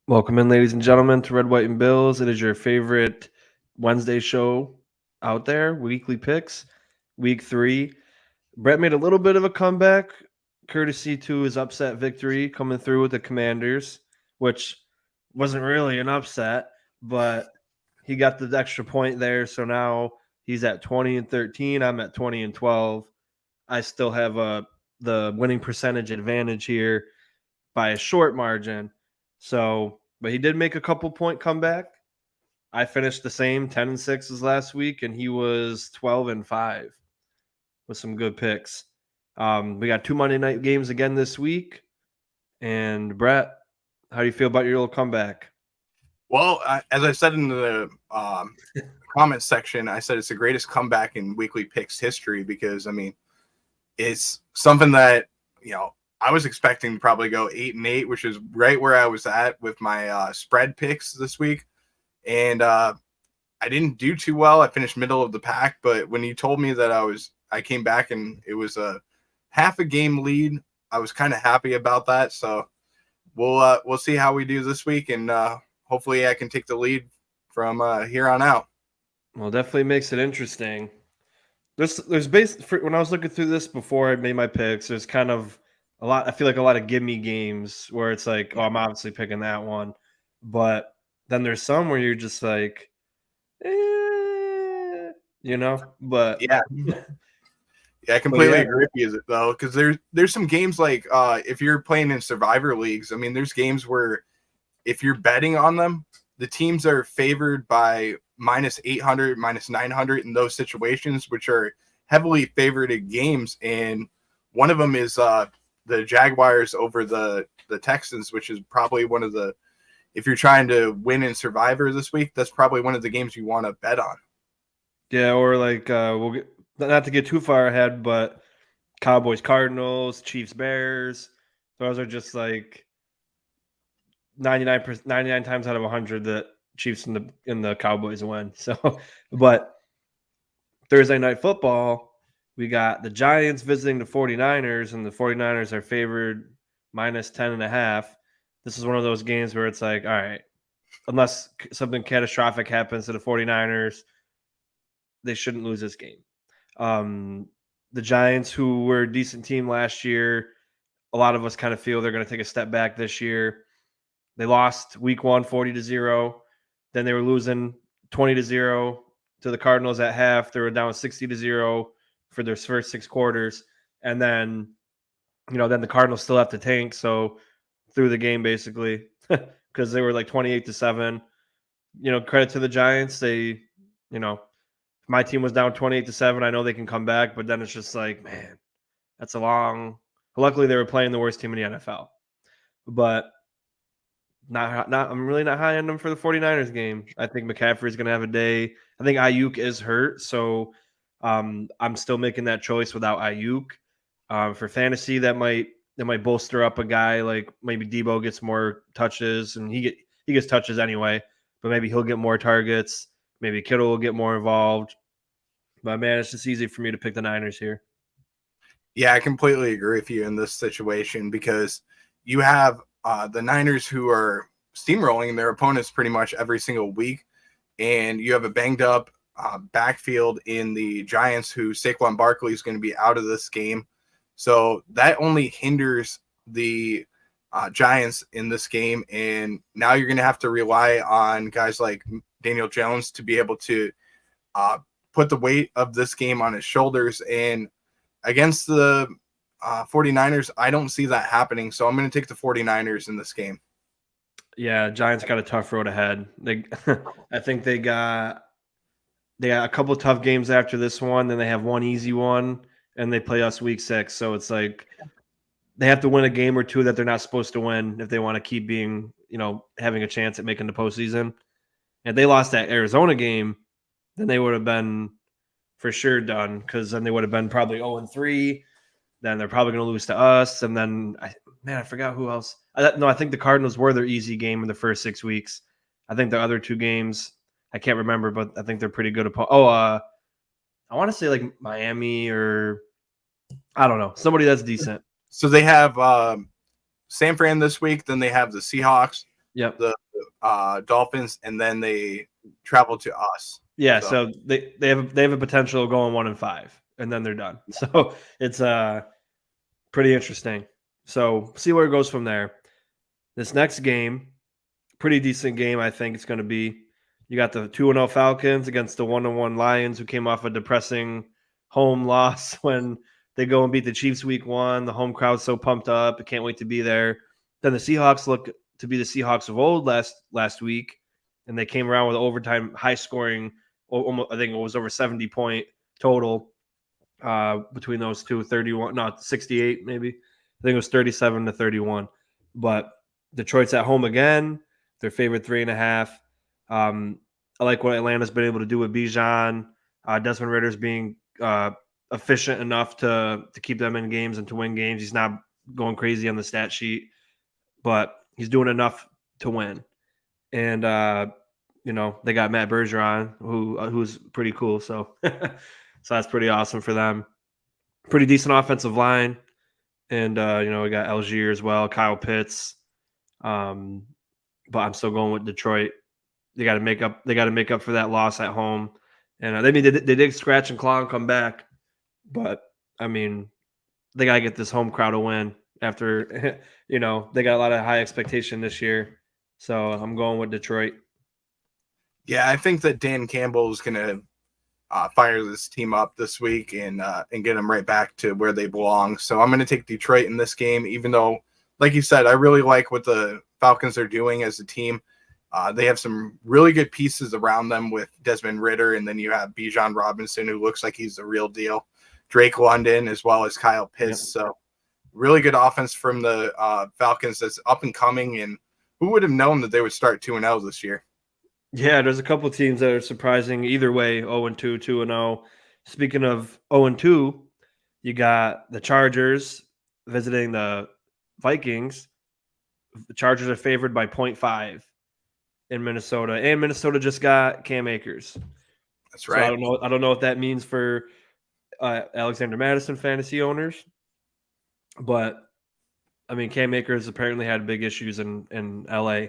Welcome in, ladies and gentlemen, to Red, White, and Bills. It is your favorite Wednesday show out there, Weekly Picks, Week 3. Brett made a little bit of a comeback, courtesy to his upset victory coming through with the Commanders, which wasn't really an upset, but he got the extra point there. So now he's at 20-13. I'm at 20-12. I still have the winning percentage advantage here by a short margin. So, but he did make a couple point comeback. I finished the same 10-6 as last week, and he was 12-5 with some good picks. We got 2 Monday night games again this week. And Brett, how do you feel about your little comeback? Well, as I said in the comments section, I said it's the greatest comeback in Weekly Picks history because, I mean, it's something that, I was expecting to probably go 8-8, which is right where I was at with my spread picks this week. And I didn't do too well. I finished middle of the pack, but when you told me that I came back and it was a half a game lead, I was kind of happy about that. So we'll see how we do this week, and hopefully I can take the lead from here on out. Well, definitely makes it interesting. There's when I was looking through this before I made my picks, there's kind of a lot. I feel like a lot of gimme games where it's like, oh, I'm obviously picking that one, but then there's some where you're just like, But Yeah, I completely agree with you though, because there's some games like if you're playing in survivor leagues, I mean, there's games where if you're betting on them, the teams are favored by minus 800, minus 900 in those situations, which are heavily favored games. And one of them is the Jaguars over the Texans, which is probably one of the, if you're trying to win in Survivor this week, that's probably one of the games you want to bet on. Yeah, or like we'll get, not to get too far ahead, but Cowboys, Cardinals, Chiefs, Bears. Those are just like 99 times out of 100 that Chiefs and the Cowboys win. So, but Thursday night football, we got the Giants visiting the 49ers, and the 49ers are favored minus 10.5. This is one of those games where it's like, all right, unless something catastrophic happens to the 49ers, they shouldn't lose this game. The Giants, who were a decent team last year, a lot of us kind of feel they're going to take a step back this year. They lost week 1, 40-0. Then they were losing 20-0 to the Cardinals at half. They were down 60-0 for their first 6 quarters. And then, then the Cardinals still have to tank. So through the game, basically, because they were like 28-7. Credit to the Giants. They, my team was down 28-7. I know they can come back, but then it's just like, man, that's a long. Luckily, they were playing the worst team in the NFL, but not. I'm really not high on them for the 49ers game. I think McCaffrey is going to have a day. I think Ayuk is hurt, so I'm still making that choice without Ayuk. For fantasy, that might bolster up a guy like maybe Debo gets more touches, and he gets touches anyway, but maybe he'll get more targets. Maybe Kittle will get more involved. But, man, it's just easy for me to pick the Niners here. Yeah, I completely agree with you in this situation because you have the Niners who are steamrolling their opponents pretty much every single week, and you have a banged-up backfield in the Giants who Saquon Barkley is going to be out of this game. So that only hinders the Giants in this game, and now you're going to have to rely on guys like Daniel Jones to be able to put the weight of this game on his shoulders. And against the 49ers, I don't see that happening, so I'm going to take the 49ers in this game. Yeah, Giants got a tough road ahead. I think they got a couple of tough games after this one, then they have one easy one, and they play us week 6. So it's like they have to win a game or two that they're not supposed to win if they want to keep being, having a chance at making the postseason. If they lost that Arizona game, then they would have been for sure done because then they would have been probably 0-3. Then they're probably going to lose to us. And then, I forgot who else. I think the Cardinals were their easy game in the first 6 weeks. I think the other 2 games, I can't remember, but I think they're pretty good. I want to say like Miami or I don't know, somebody that's decent. So they have San Fran this week. Then they have the Seahawks. Yep. the Dolphins, and then they travel to us. Yeah, so they have a potential of going 1-5, and then they're done. So it's pretty interesting. So see where it goes from there. This next game, pretty decent game, I think it's going to be. You got the 2-0 Falcons against the 1-1 Lions, who came off a depressing home loss when they go and beat the Chiefs week 1. The home crowd's so pumped up, I can't wait to be there. Then the Seahawks look to be the Seahawks of old last week, and they came around with overtime, high scoring. Almost, I think it was over 70-point total between those two. 68 maybe. I think it was 37-31. But Detroit's at home again. They're favored 3.5. I like what Atlanta's been able to do with Bijan. Desmond Ritter's being efficient enough to keep them in games and to win games. He's not going crazy on the stat sheet, but he's doing enough to win. And they got Matt Bergeron, who's pretty cool. So so that's pretty awesome for them. Pretty decent offensive line. And we got Algier as well, Kyle Pitts. But I'm still going with Detroit. They got to make up. They got to make up for that loss at home. And they did scratch and claw and come back. But I mean, they got to get this home crowd a win after they got a lot of high expectation this year. So I'm going with Detroit. Yeah, I think that Dan Campbell is going to fire this team up this week and get them right back to where they belong. So I'm going to take Detroit in this game, even though, like you said, I really like what the Falcons are doing as a team. They have some really good pieces around them with Desmond Ridder, and then you have Bijan Robinson, who looks like he's the real deal. Drake London, as well as Kyle Pitts. Yep. So really good offense from the Falcons that's up and coming. And who would have known that they would start 2-0 this year? Yeah, there's a couple teams that are surprising either way, 0-2, 2-0. Speaking of 0-2, you got the Chargers visiting the Vikings. The Chargers are favored by 0.5 in Minnesota, and Minnesota just got Cam Akers. That's right. So I don't know what that means for Alexander Madison fantasy owners, but I mean, Cam Akers apparently had big issues in LA.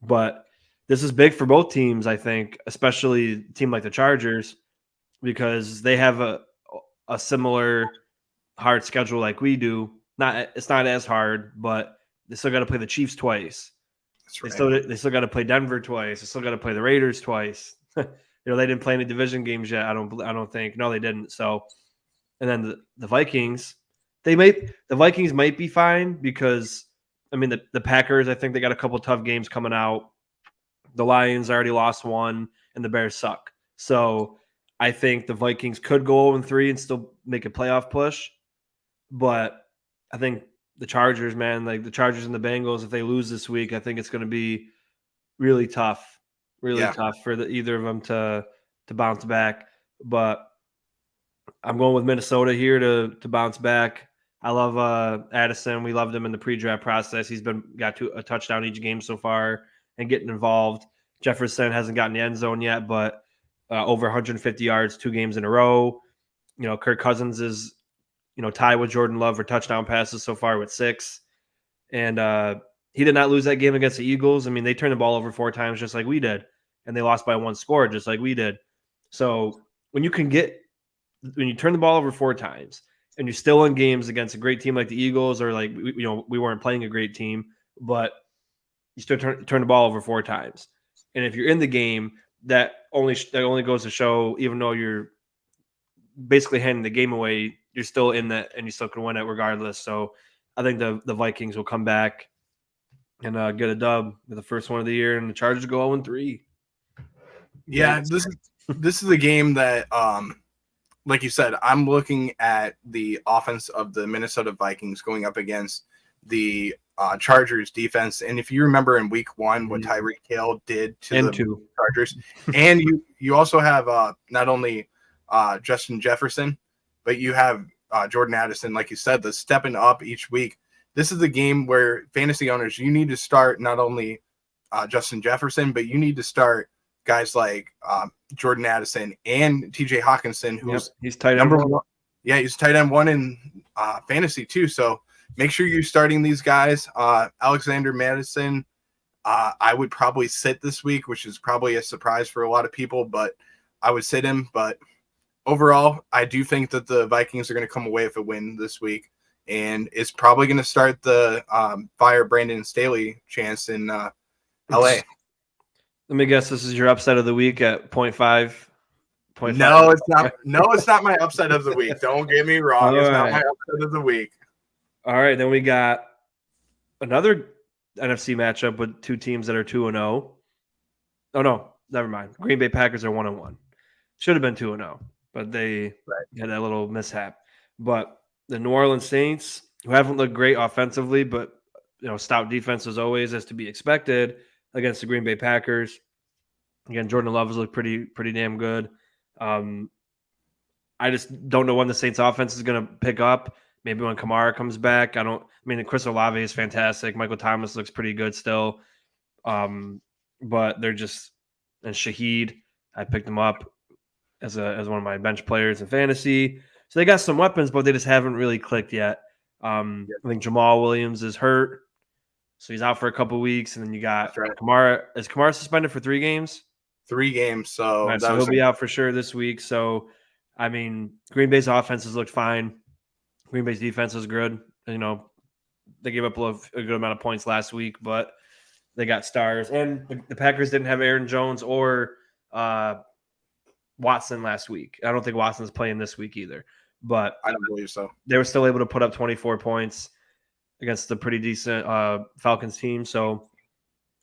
But this is big for both teams, I think, especially a team like the Chargers, because they have a similar hard schedule like we do. It's not as hard, but they still got to play the Chiefs twice. That's right. They still got to play Denver twice. They still got to play the Raiders twice. They didn't play any division games yet. I don't think. No, they didn't. So, and then the Vikings, the Vikings might be fine because I mean the Packers. I think they got a couple tough games coming out. The Lions already lost one, and the Bears suck. So I think the Vikings could go 0-3 and still make a playoff push. But I think the Chargers, man, like the Chargers and the Bengals, if they lose this week, I think it's going to be really tough for either of them to bounce back. But I'm going with Minnesota here to bounce back. I love Addison. We loved him in the pre-draft process. He's got a touchdown each game so far and getting involved. Jefferson hasn't gotten the end zone yet, but over 150 yards 2 games in a row. Kirk Cousins is tied with Jordan Love for touchdown passes so far with 6. And he did not lose that game against the Eagles. I mean, they turned the ball over 4 times just like we did, and they lost by 1 score just like we did. So when you turn the ball over 4 times and you're still in games against a great team like the Eagles, or like we weren't playing a great team, but you still turn the ball over 4 times. And if you're in the game, that only goes to show, even though you're basically handing the game away, you're still in that, and you still can win it regardless. So I think the Vikings will come back and get a dub with the first one of the year, and the Chargers go 0-3. Yeah, this is a game that, like you said, I'm looking at the offense of the Minnesota Vikings going up against the Chargers defense. And if you remember in week 1 what Tyreek Hill did to the Chargers, and you also have not only Justin Jefferson, but you have Jordan Addison, like you said, the stepping up each week. This is a game where fantasy owners, you need to start not only Justin Jefferson, but you need to start guys like Jordan Addison and TJ Hawkinson, who's he's tight end number 1. Yeah, he's tight end 1 in fantasy too. So make sure you're starting these guys. Alexander Madison I would probably sit this week, which is probably a surprise for a lot of people, but I would sit him. But overall, I do think that the Vikings are going to come away with a win this week, and it's probably going to start the fire Brandon Staley chance in LA. Let me guess, this is your upset of the week at 0.5. No, it's not. No, it's not my upset of the week. Don't get me wrong. It's not my upset of the week. All right, then we got another NFC matchup with two teams that are 2-0. Oh no, never mind. Green Bay Packers are 1-1. Should have been 2-0, but they had that little mishap. But the New Orleans Saints, who haven't looked great offensively, but stout defense as always, as to be expected against the Green Bay Packers. Again, Jordan Love has looked pretty damn good. I just don't know when the Saints offense is going to pick up. Maybe when Kamara comes back. Chris Olave is fantastic. Michael Thomas looks pretty good still. But they're just, and Shaheed, I picked him up as one of my bench players in fantasy. So they got some weapons, but they just haven't really clicked yet. I think Jamal Williams is hurt, so he's out for a couple weeks. And then you got Kamara. Is Kamara suspended for 3 games? 3 games. So, so he'll be out for sure this week. So, Green Bay's offense has looked fine. Green Bay's defense is good. They gave up a good amount of points last week, but they got stars. And the Packers didn't have Aaron Jones or Watson last week. I don't think Watson's playing this week either. But I don't believe so. They were still able to put up 24 points against the pretty decent Falcons team. So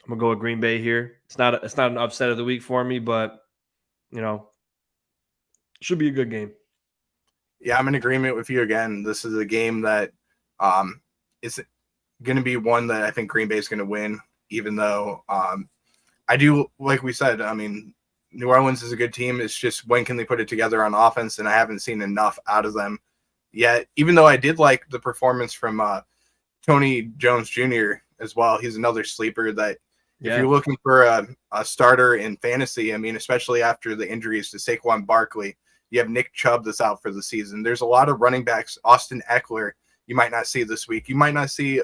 I'm gonna go with Green Bay here. It's not an upset of the week for me, but should be a good game. Yeah, I'm in agreement with you again. This is a game that is going to be one that I think Green Bay is going to win, even though I do, like we said, New Orleans is a good team. It's just when can they put it together on offense, and I haven't seen enough out of them yet, even though I did like the performance from Tony Jones Jr. as well. He's another sleeper that if you're looking for a starter in fantasy, especially after the injuries to Saquon Barkley, you have Nick Chubb that's out for the season. There's a lot of running backs. Austin Eckler, you might not see this week. You might not see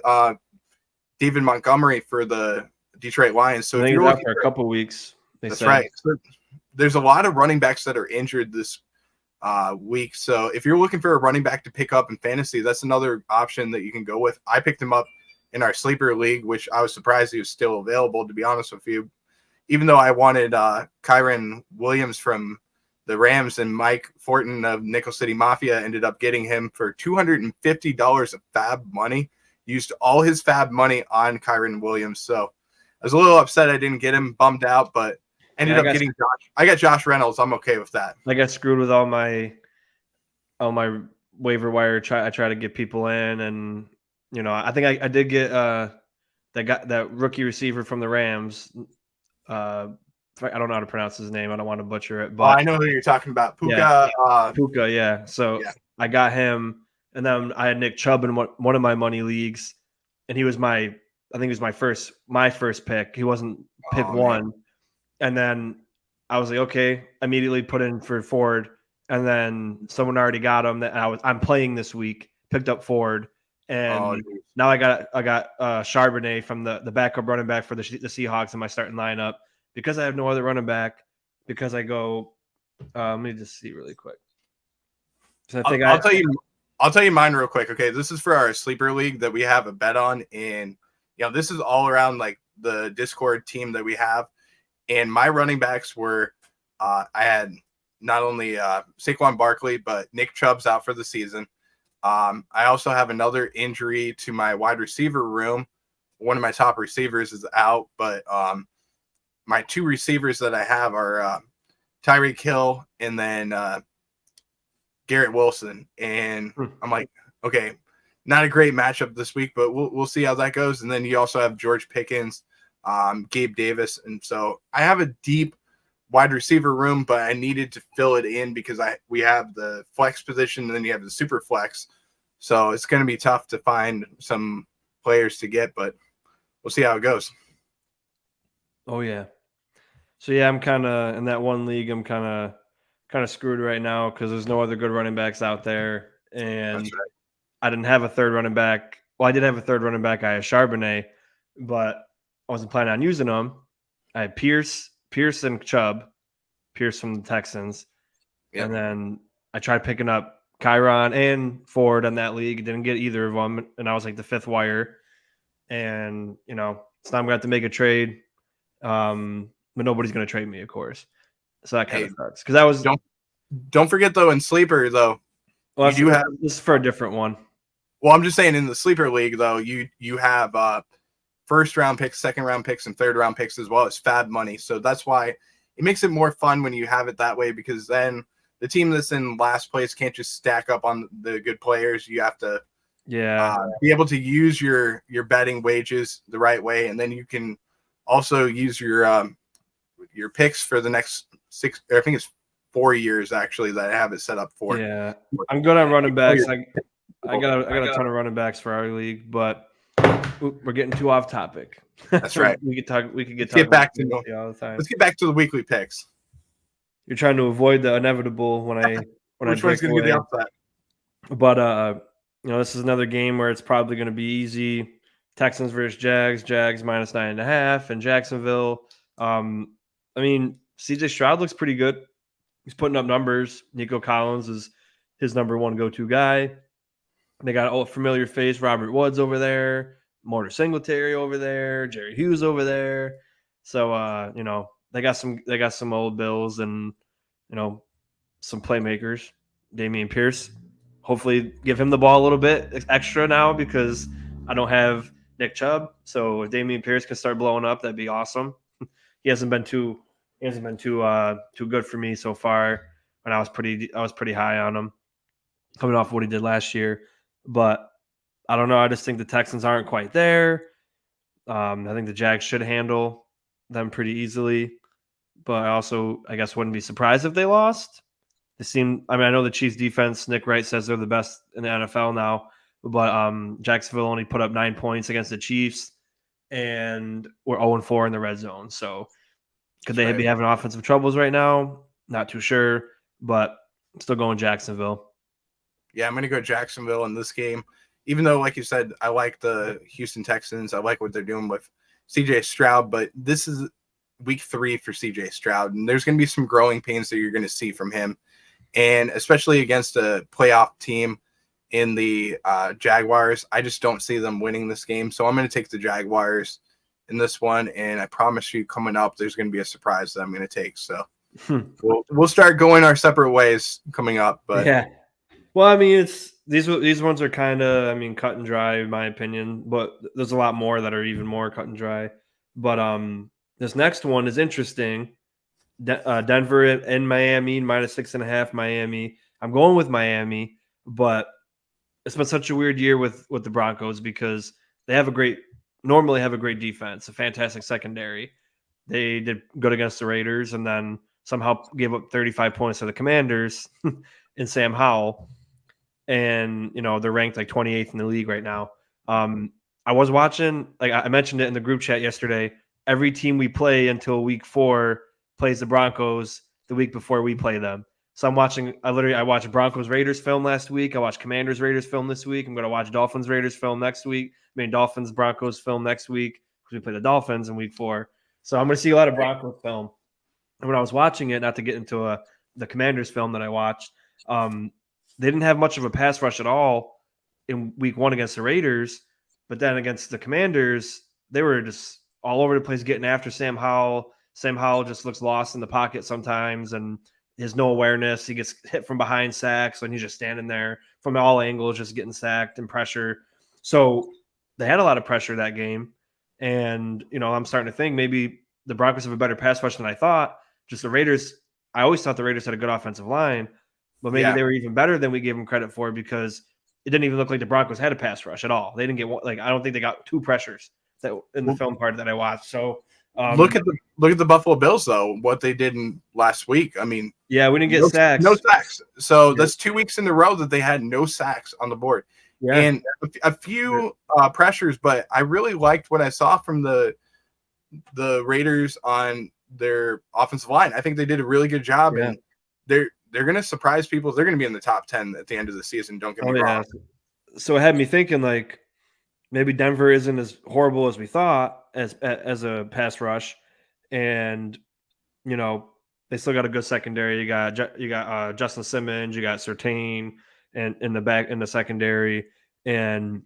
David Montgomery for the Detroit Lions. So if you're out for a couple weeks, that's right. So there's a lot of running backs that are injured this week. So if you're looking for a running back to pick up in fantasy, that's another option that you can go with. I picked him up in our sleeper league, which I was surprised he was still available, to be honest with you. Even though I wanted Kyren Williams from the Rams, and Mike Fortin of Nickel City Mafia ended up getting him for $250 of fab money. Used all his fab money on Kyren Williams. So I was a little upset I didn't get him, bummed out, but ended up getting Josh. I got Josh Reynolds. I'm okay with that. I got screwed with all my waiver wire. I try to get people in, and I think I did get that rookie receiver from the Rams. I don't know how to pronounce his name. I don't want to butcher it, but I know who you're talking about. Puka. Puka, yeah. So I got him, and then I had Nick Chubb in one of my money leagues, and he was my first pick. He wasn't pick one, man. And then I was like, okay, immediately put in for Ford, and then someone already got him that I'm playing this week. Picked up Ford, and now I got Charbonnet from the backup running back for the Seahawks in my starting lineup. Because I have no other running back, because I go, let me just see really quick. So I'll tell you mine real quick. Okay, this is for our sleeper league that we have a bet on, and this is all around like the Discord team that we have. And my running backs were, I had not only Saquon Barkley, but Nick Chubb's out for the season. I also have another injury to my wide receiver room. One of my top receivers is out, but my 2 receivers that I have are Tyreek Hill and then Garrett Wilson. And I'm like, okay, not a great matchup this week, but we'll see how that goes. And then you also have George Pickens, Gabe Davis. And so I have a deep wide receiver room, but I needed to fill it in because we have the flex position and then you have the super flex. So it's going to be tough to find some players to get, but we'll see how it goes. Oh yeah. So yeah, I'm kind of in that one league. I'm kind of screwed right now because there's no other good running backs out there, and That's right. I didn't have a third running back. Well, I did have a third running back. I had Charbonnet, but I wasn't planning on using them. I had Pierce and Chubb, Pierce from the Texans. Yep. And then I tried picking up Kyron and Ford in that league. Didn't get either of them. And I was like the fifth wire. And, so now I'm going to have to make a trade. But nobody's going to trade me, of course. So that kind of sucks. Because that was. Don't forget, though, in Sleeper, though. Well, you do have. This is for a different one. Well, I'm just saying in the Sleeper League, though, you have first-round picks, second-round picks, and third-round picks as well as fab money. So that's why it makes it more fun when you have it that way, because then the team that's in last place can't just stack up on the good players. You have to be able to use your betting wages the right way, and then you can also use your picks for the next 4 years actually that I have it set up for. Yeah, I'm good on running backs. I got a ton of running backs for our league, but we're getting too off topic. That's right. We could get back to all the time. Let's get back to the weekly picks. You're trying to avoid the inevitable when which one's going to get the upset? But this is another game where it's probably going to be easy. Texans versus Jags minus 9.5 in Jacksonville. CJ Stroud looks pretty good. He's putting up numbers. Nico Collins is his number one go-to guy. They got a familiar face, Robert Woods over there, Mortar Singletary over there, Jerry Hughes over there. So they got some old Bills and some playmakers. Dameon Pierce. Hopefully give him the ball a little bit extra now because I don't have Nick Chubb. So if Dameon Pierce can start blowing up, that'd be awesome. He hasn't been too good for me so far. And I was pretty high on him coming off what he did last year. But I don't know. I just think the Texans aren't quite there. I think the Jags should handle them pretty easily. But I also, I guess, wouldn't be surprised if they lost. I know the Chiefs defense, Nick Wright says they're the best in the NFL now. But Jacksonville only put up 9 points against the Chiefs. And we're 0-4 in the red zone. So could they be having offensive troubles right now? Not too sure. But still going Jacksonville. Yeah, I'm going to go Jacksonville in this game. Even though, like you said, I like the Houston Texans. I like what they're doing with CJ Stroud. But this is week 3 for CJ Stroud. And there's going to be some growing pains that you're going to see from him. And especially against a playoff team in the Jaguars, I just don't see them winning this game. So I'm going to take the Jaguars in this one. And I promise you coming up, there's going to be a surprise that I'm going to take. So we'll start going our separate ways coming up. But yeah. Well, it's these ones are kind of, cut and dry in my opinion, but there's a lot more that are even more cut and dry. But this next one is interesting. Denver and Miami minus 6.5. Miami. I'm going with Miami, but it's been such a weird year with the Broncos because they normally have a great defense, a fantastic secondary. They did good against the Raiders and then somehow gave up 35 points to the Commanders and Sam Howell. And, they're ranked like 28th in the league right now. I was watching, like I mentioned it in the group chat yesterday, every team we play until week 4 plays the Broncos the week before we play them. So I watched Broncos Raiders film last week. I watched Commanders Raiders film this week. I'm going to watch Dolphins Raiders film next week. Dolphins Broncos film next week because we play the Dolphins in week 4. So I'm going to see a lot of Broncos film. And when I was watching it, not to get into the Commanders film that I watched, they didn't have much of a pass rush at all in week 1 against the Raiders, but then against the Commanders, they were just all over the place getting after Sam Howell. Sam Howell just looks lost in the pocket sometimes and has no awareness. He gets hit from behind sacks and he's just standing there from all angles, just getting sacked and pressure. So they had a lot of pressure that game. And, I'm starting to think maybe the Broncos have a better pass rush than I thought. Just the Raiders, I always thought the Raiders had a good offensive line. But maybe they were even better than we gave them credit for because it didn't even look like the Broncos had a pass rush at all. They didn't get I don't think they got 2 pressures in the film part that I watched. So look at the Buffalo Bills though, what they did last week. We didn't get sacks. No sacks. So that's 2 weeks in a row that they had no sacks on the board. Yeah. And a few pressures, but I really liked what I saw from the Raiders on their offensive line. I think they did a really good job, and they're going to surprise people. They're going to be in the top 10 at the end of the season. Don't get me wrong. So it had me thinking, maybe Denver isn't as horrible as we thought as a pass rush, and you know they still got a good secondary. You got Justin Simmons, you got Surtain, and in the secondary, and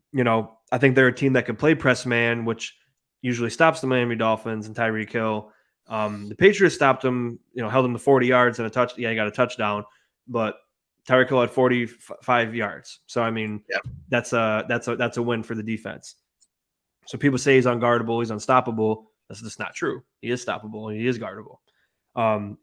I think they're a team that can play press man, which usually stops the Miami Dolphins and Tyreek Hill. The Patriots stopped them, held them to 40 yards and a touch. Yeah, he got a touchdown, but Tyreek Hill had 45 yards. So I mean, Yeah. that's a win for the defense. So people say he's unguardable, he's unstoppable. That's just not true. He is stoppable and he is guardable.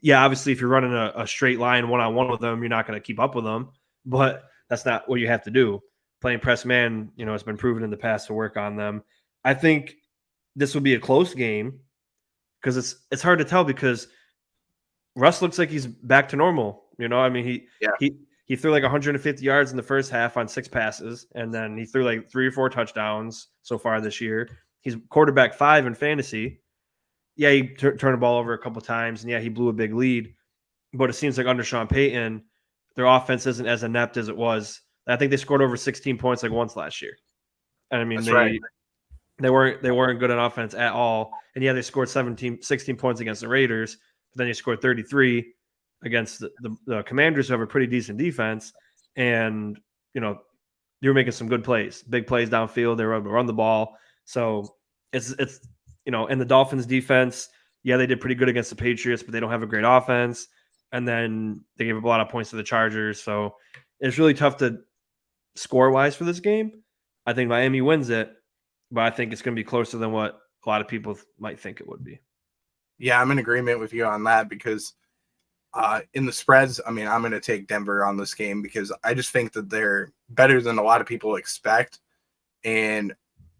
Yeah, obviously, if you're running a straight line one-on-one with them, you're not going to keep up with them. But that's not what you have to do. Playing press man, it's been proven in the past to work on them. I think this will be a close game because it's hard to tell because Russ looks like he's back to normal. I mean, he threw like 150 yards in the first half on 6 passes, and then he threw like 3 or 4 touchdowns so far this year. He's quarterback 5 in fantasy. Yeah, he turned the ball over a couple times, and yeah, he blew a big lead. But it seems like under Sean Payton, their offense isn't as inept as it was. I think they scored over 16 points like once last year. And I mean, they weren't good on offense at all. And yeah, they scored 16 points against the Raiders, but then they scored 33 against the Commanders, who have a pretty decent defense. And they were making some good plays, big plays downfield. They were able to run the ball. So it's and the Dolphins defense, yeah, they did pretty good against the Patriots, but they don't have a great offense. And then they gave up a lot of points to the Chargers. So it's really tough to score-wise for this game. I think Miami wins it, but I think it's going to be closer than what a lot of people might think it would be. Yeah, I'm in agreement with you on that because in the spreads, I mean, I'm going to take Denver on this game because I just think that they're better than a lot of people expect. And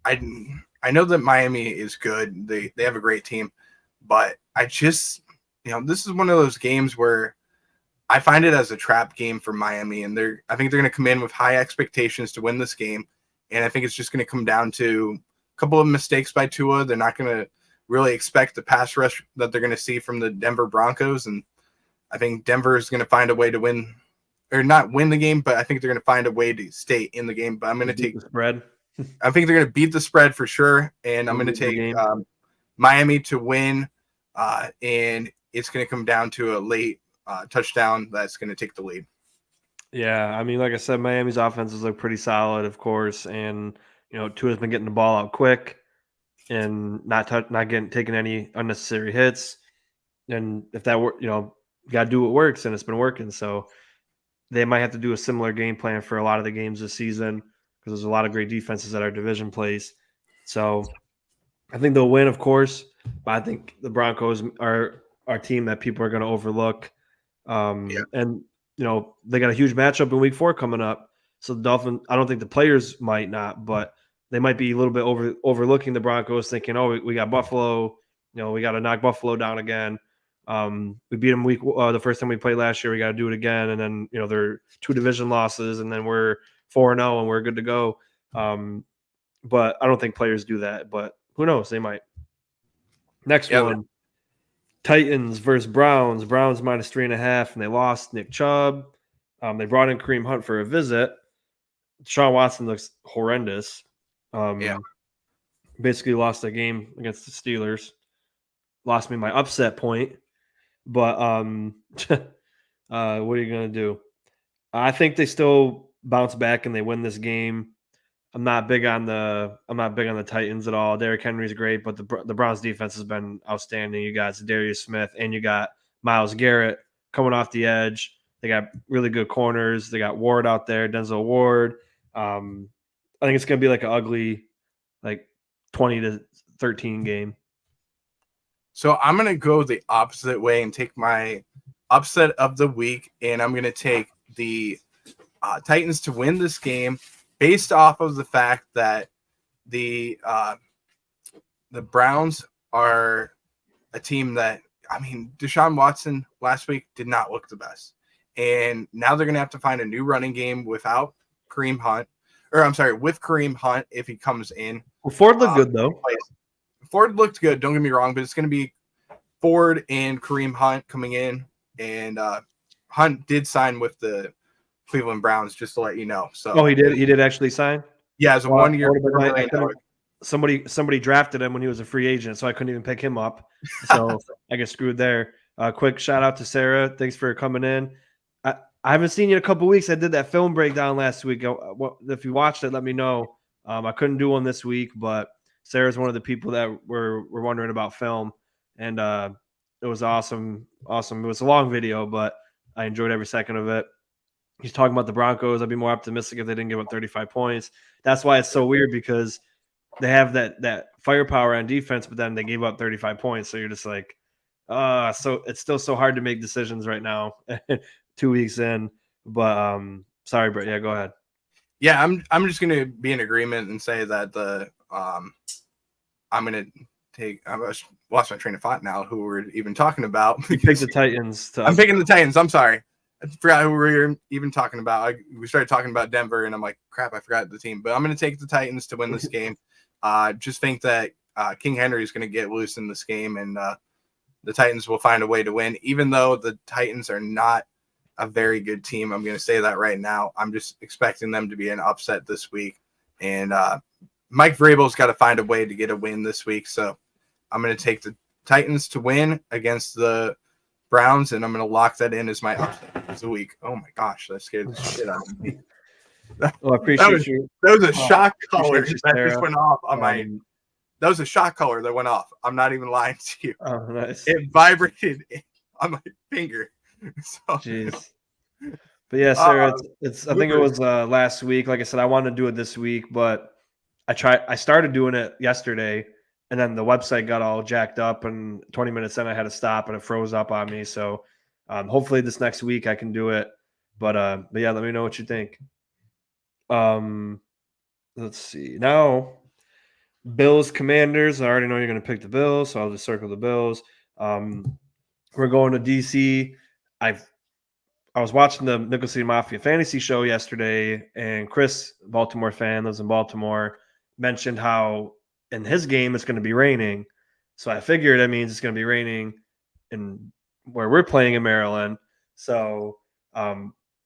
I know that Miami is good. They have a great team, but I just, this is one of those games where I find it as a trap game for Miami, and I think they're going to come in with high expectations to win this game, and I think it's just going to come down to a couple of mistakes by Tua. They're not going to really expect the pass rush that they're going to see from the Denver Broncos, and I think Denver is going to find a way to win, or not win the game, but I think they're going to find a way to stay in the game. But I'm going to take the spread. I think they're going to beat the spread for sure, and I'm going to take Miami to win, and it's going to come down to a late touchdown that's going to take the lead. Yeah, I mean, like I said, Miami's offenses look pretty solid, of course, and Tua's been getting the ball out quick and not taking any unnecessary hits. And if that were, you got to do what works, and it's been working. So they might have to do a similar game plan for a lot of the games this season because there's a lot of great defenses that our division plays. So I think they'll win, of course, but I think the Broncos are our team that people are going to overlook. And they got a huge matchup in Week 4 coming up. So the Dolphins, I don't think the players might not, but they might be a little bit overlooking the Broncos, thinking, "Oh, we got Buffalo. We got to knock Buffalo down again." We beat them the first time we played last year. We got to do it again, and then they're 2 division losses, and then we're 4-0 and we're good to go. But I don't think players do that. But who knows? They might. Next one. Titans versus Browns. Browns minus 3.5, and they lost Nick Chubb. They brought in Kareem Hunt for a visit. Deshaun Watson looks horrendous. Basically lost the game against the Steelers. Lost me my upset point. But what are you going to do? I think they still bounce back and they win this game. I'm not big on the Titans at all. Derrick Henry's great, but the Browns defense has been outstanding. You got Darius Smith and you got Myles Garrett coming off the edge. They got really good corners. They got Ward out there, Denzel Ward. I think it's going to be like an ugly, like 20-13 game. So I'm going to go the opposite way and take my upset of the week, and I'm going to take the Titans to win this game based off of the fact that the Browns are a team that, I mean, Deshaun Watson last week did not look the best. And now they're going to have to find a new running game without Kareem Hunt. Or I'm sorry, with Kareem Hunt if he comes in. Well, Ford looked good, though. Ford looked good, don't get me wrong, but it's going to be Ford and Kareem Hunt coming in. And Hunt did sign with the Cleveland Browns, just to let you know. So he did actually sign? Yeah, as a Well, 1 year. I couldn't. Somebody drafted him when he was a free agent, so I couldn't even pick him up. So I get screwed there. Quick shout out to Sarah. Thanks for coming in. I haven't seen you in a couple weeks. I did that film breakdown last week. If you watched it, let me know. I couldn't do one this week, but Sarah's one of the people that were wondering about film, and it was awesome. Awesome. It was a long video, but I enjoyed every second of it. He's talking about the Broncos. I'd be more optimistic if they didn't give up 35 points. That's why it's so weird, because they have that firepower on defense, but then they gave up 35 points. So you're just like, so it's still so hard to make decisions right now, 2 weeks in. But sorry, Brett. Yeah, go ahead. Yeah, I'm just gonna be in agreement and say that I'm gonna take. I lost my train of thought now. Who we're even talking about? You picked the Titans. I'm picking the Titans. I'm sorry. I forgot who we were even talking about. We started talking about Denver, and I'm like, crap, I forgot the team. But I'm going to take the Titans to win this game. Just think that King Henry is going to get loose in this game, and the Titans will find a way to win. Even though the Titans are not a very good team, I'm going to say that right now. I'm just expecting them to be an upset this week. And Mike Vrabel's got to find a way to get a win this week. So I'm going to take the Titans to win against the Browns, and I'm going to lock that in as my upset of the week. Oh my gosh, that scared the shit out of me. Well, I appreciate you. That was a shock color you, that just went off on my. That was a shock color that went off. I'm not even lying to you. Oh, nice. It vibrated on my finger. So. Jeez. But yeah, Sarah, it's. I think it was last week. Like I said, I wanted to do it this week, but I started doing it yesterday, and then the website got all jacked up, and 20 minutes in I had to stop, and it froze up on me. So hopefully this next week I can do it. But yeah, let me know what you think. Let's see. Now, Bills Commanders. I already know you're going to pick the Bills, so I'll just circle the Bills. We're going to DC. I was watching the Nickel City Mafia fantasy show yesterday, and Chris, Baltimore fan, lives in Baltimore, mentioned how in his game it's going to be raining. So I figured that means it's going to be raining in where we're playing in Maryland. So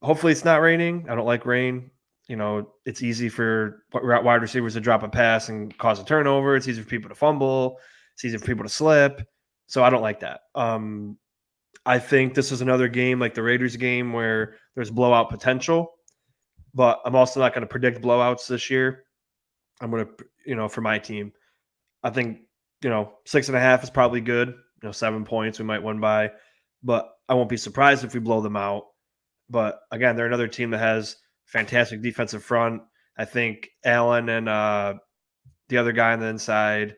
hopefully it's not raining. I don't like rain. You know, it's easy for wide receivers to drop a pass and cause a turnover. It's easy for people to fumble. It's easy for people to slip. So I don't like that. I think this is another game like the Raiders game where there's blowout potential, but I'm also not going to predict blowouts this year. I'm going to, for my team, I think, 6.5 is probably good. 7 points we might win by, but I won't be surprised if we blow them out. But again, they're another team that has fantastic defensive front. I think Allen and the other guy on the inside,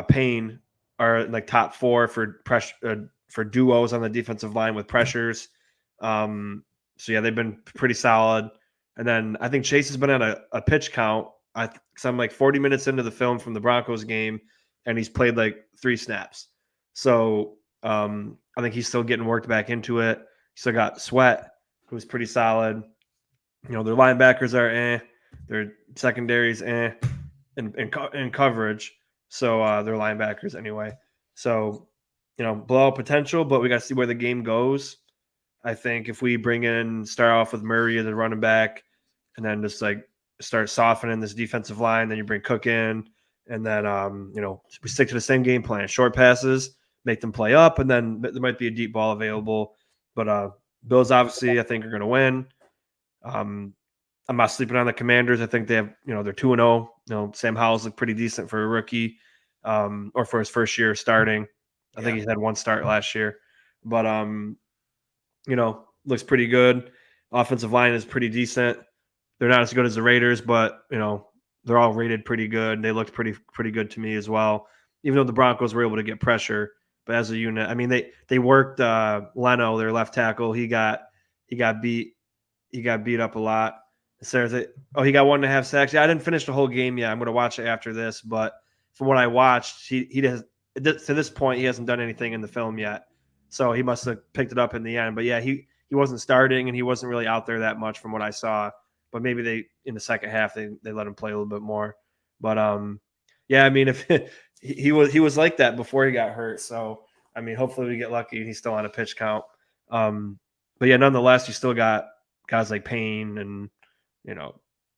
Payne, are like top 4 for pressure for duos on the defensive line with pressures. So yeah, they've been pretty solid. And then I think Chase has been at a pitch count. So I'm like 40 minutes into the film from the Broncos game, and he's played like 3 snaps. So I think he's still getting worked back into it. He still got Sweat, who's pretty solid. Their linebackers are their secondaries in coverage. So their linebackers anyway. So blowout potential, but we got to see where the game goes. I think if we start off with Murray as a running back, and then just like start softening this defensive line, then you bring Cook in, and then we stick to the same game plan: short passes, make them play up, and then there might be a deep ball available. But Bills obviously I think are going to win. I'm not sleeping on the Commanders. I think they have they're 2-0. Sam Howell's looked pretty decent for a rookie, or for his first year starting. I think he's had 1 start last year, but looks pretty good. Offensive line is pretty decent. They're not as good as the Raiders, but they're all rated pretty good. They looked pretty good to me as well. Even though the Broncos were able to get pressure, but as a unit, I mean they worked Leno, their left tackle. He got beat up a lot. He got 1.5 sacks. Yeah, I didn't finish the whole game yet. I'm going to watch it after this, but from what I watched, he does. To this point, he hasn't done anything in the film yet, so he must have picked it up in the end. But yeah, he wasn't starting, and he wasn't really out there that much from what I saw. But maybe in the second half they let him play a little bit more. But yeah, I mean, if he was like that before he got hurt, so I mean, hopefully we get lucky and he's still on a pitch count. But yeah, nonetheless, you still got guys like Payne and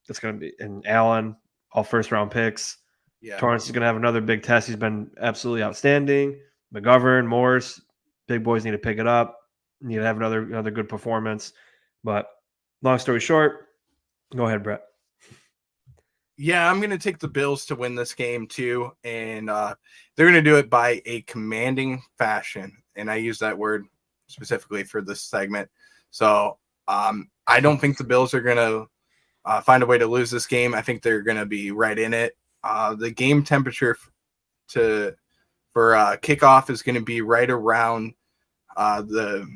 That's going to be and Allen, all first round picks. Yeah. Torrance is going to have another big test. He's been absolutely outstanding. McGovern, Morse, big boys need to pick it up. Need to have another good performance. But long story short, go ahead, Brett. Yeah, I'm going to take the Bills to win this game too, and they're going to do it by a commanding fashion. And I use that word specifically for this segment. So I don't think the Bills are going to find a way to lose this game. I think they're going to be right in it. The game temperature for kickoff is going to be right around the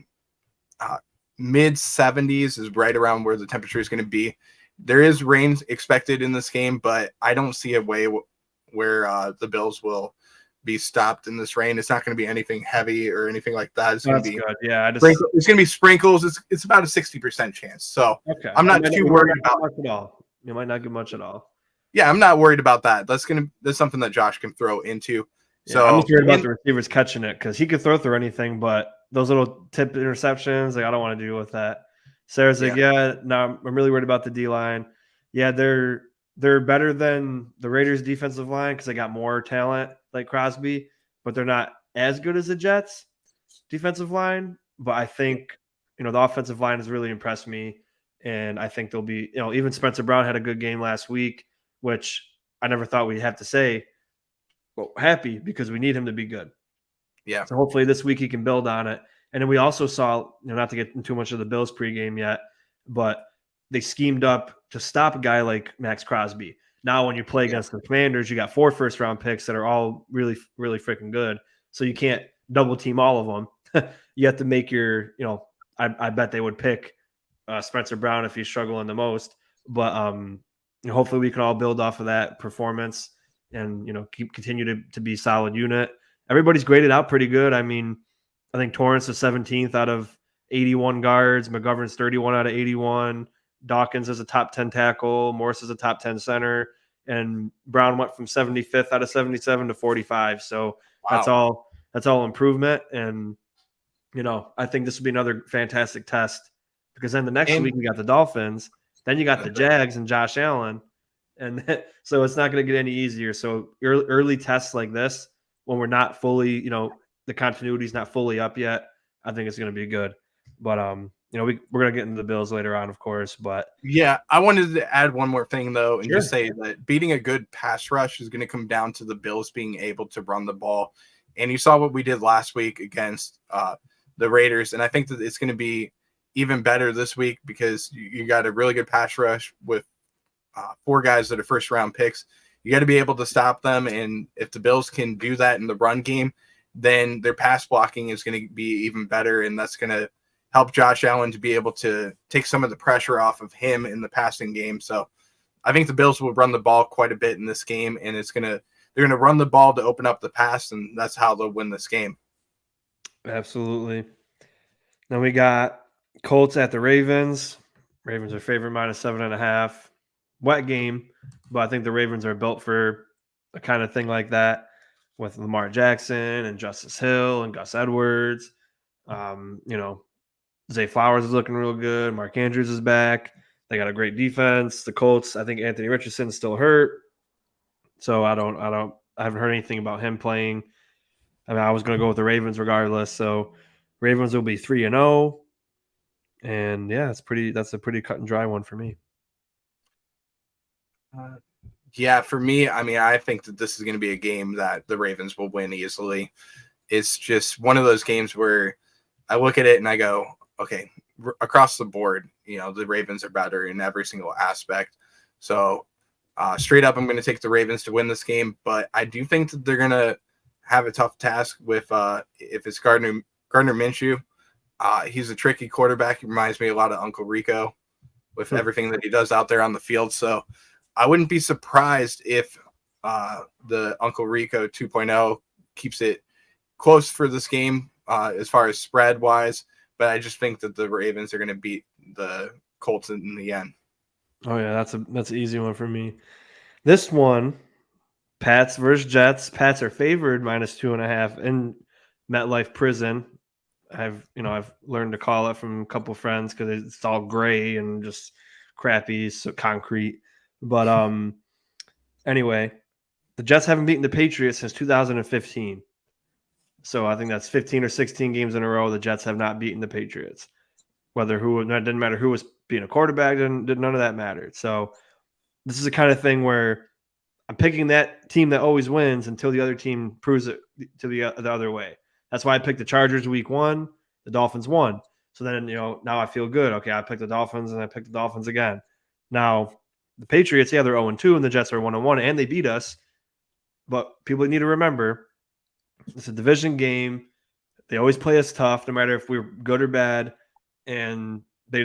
mid 70s is right around where the temperature is going to be. There is rain expected in this game, but I don't see a way where the Bills will be stopped in this rain. It's not going to be anything heavy or anything like that. It's going to be good. Yeah, it's going to be sprinkles. It's about a 60% chance. So okay. I'm not too worried about much at all. You might not get much at all. Yeah, I'm not worried about that. That's something that Josh can throw into. Yeah, so I'm just worried about the receivers catching it because he could throw through anything, but those little tip interceptions, like I don't want to deal with that. Sarah's like, no, I'm really worried about the D line. Yeah, they're better than the Raiders defensive line because they got more talent like Crosby, but they're not as good as the Jets defensive line. But I think, the offensive line has really impressed me. And I think they'll be, even Spencer Brown had a good game last week, which I never thought we'd have to say, but happy because we need him to be good. Yeah. So hopefully this week he can build on it. And then we also saw, not to get into too much of the Bills pregame yet, but they schemed up to stop a guy like Max Crosby. Now, when you play against the Commanders, you got 4 first-round picks that are all really, really freaking good. So you can't double team all of them. You have to make your, I bet they would pick Spencer Brown if he's struggling the most. But hopefully we can all build off of that performance and, continue to be a solid unit. Everybody's graded out pretty good. I mean, I think Torrance is 17th out of 81 guards. McGovern's 31 out of 81. Dawkins is a top 10 tackle. Morris is a top 10 center. And Brown went from 75th out of 77 to 45. So that's all improvement. And, I think this will be another fantastic test because then the next week we got the Dolphins. Then you got the Jags and Josh Allen. And so it's not going to get any easier. So early tests like this, when we're not fully, the continuity is not fully up yet, I think it's going to be good. But, we're going to get into the Bills later on, of course. But yeah, I wanted to add one more thing, though, and just say that beating a good pass rush is going to come down to the Bills being able to run the ball. And you saw what we did last week against the Raiders. And I think that it's going to be even better this week because you got a really good pass rush with 4 guys that are first-round picks. You got to be able to stop them. And if the Bills can do that in the run game, then their pass blocking is going to be even better. And that's going to help Josh Allen to be able to take some of the pressure off of him in the passing game. So I think the Bills will run the ball quite a bit in this game, and they're going to run the ball to open up the pass, and that's how they'll win this game. Absolutely. Then we got Colts at the Ravens. Ravens are favored -7.5. Wet game, but I think the Ravens are built for a kind of thing like that with Lamar Jackson and Justice Hill and Gus Edwards. Zay Flowers is looking real good. Mark Andrews is back. They got a great defense. The Colts, I think Anthony Richardson's still hurt. So I haven't heard anything about him playing. I mean, I was going to go with the Ravens regardless. So Ravens will be 3-0. And yeah, that's a pretty cut and dry one for me. Yeah, for me, I mean, I think that this is going to be a game that the Ravens will win easily. It's just one of those games where I look at it and I go, okay, across the board, the Ravens are better in every single aspect. So straight up, I'm going to take the Ravens to win this game. But I do think that they're going to have a tough task with if it's Gardner Minshew. He's a tricky quarterback. He reminds me a lot of Uncle Rico with everything that he does out there on the field. So I wouldn't be surprised if the Uncle Rico 2.0 keeps it close for this game as far as spread wise. But I just think that the Ravens are going to beat the Colts in the end. Oh yeah, that's an easy one for me. This one, Pats versus Jets. Pats are favored -2.5 in MetLife Prison. I've learned to call it from a couple friends because it's all gray and just crappy, so concrete. But anyway, the Jets haven't beaten the Patriots since 2015. So I think that's 15 or 16 games in a row the Jets have not beaten the Patriots. It didn't matter who was being a quarterback, none of that mattered. So this is the kind of thing where I'm picking that team that always wins until the other team proves it to the other way. That's why I picked the Chargers week 1. The Dolphins won. So then, now I feel good. Okay, I picked the Dolphins and I picked the Dolphins again. Now, the Patriots, they're 0-2 and the Jets are 1-1 and they beat us. But people need to remember, it's a division game. They always play us tough, no matter if we're good or bad. And they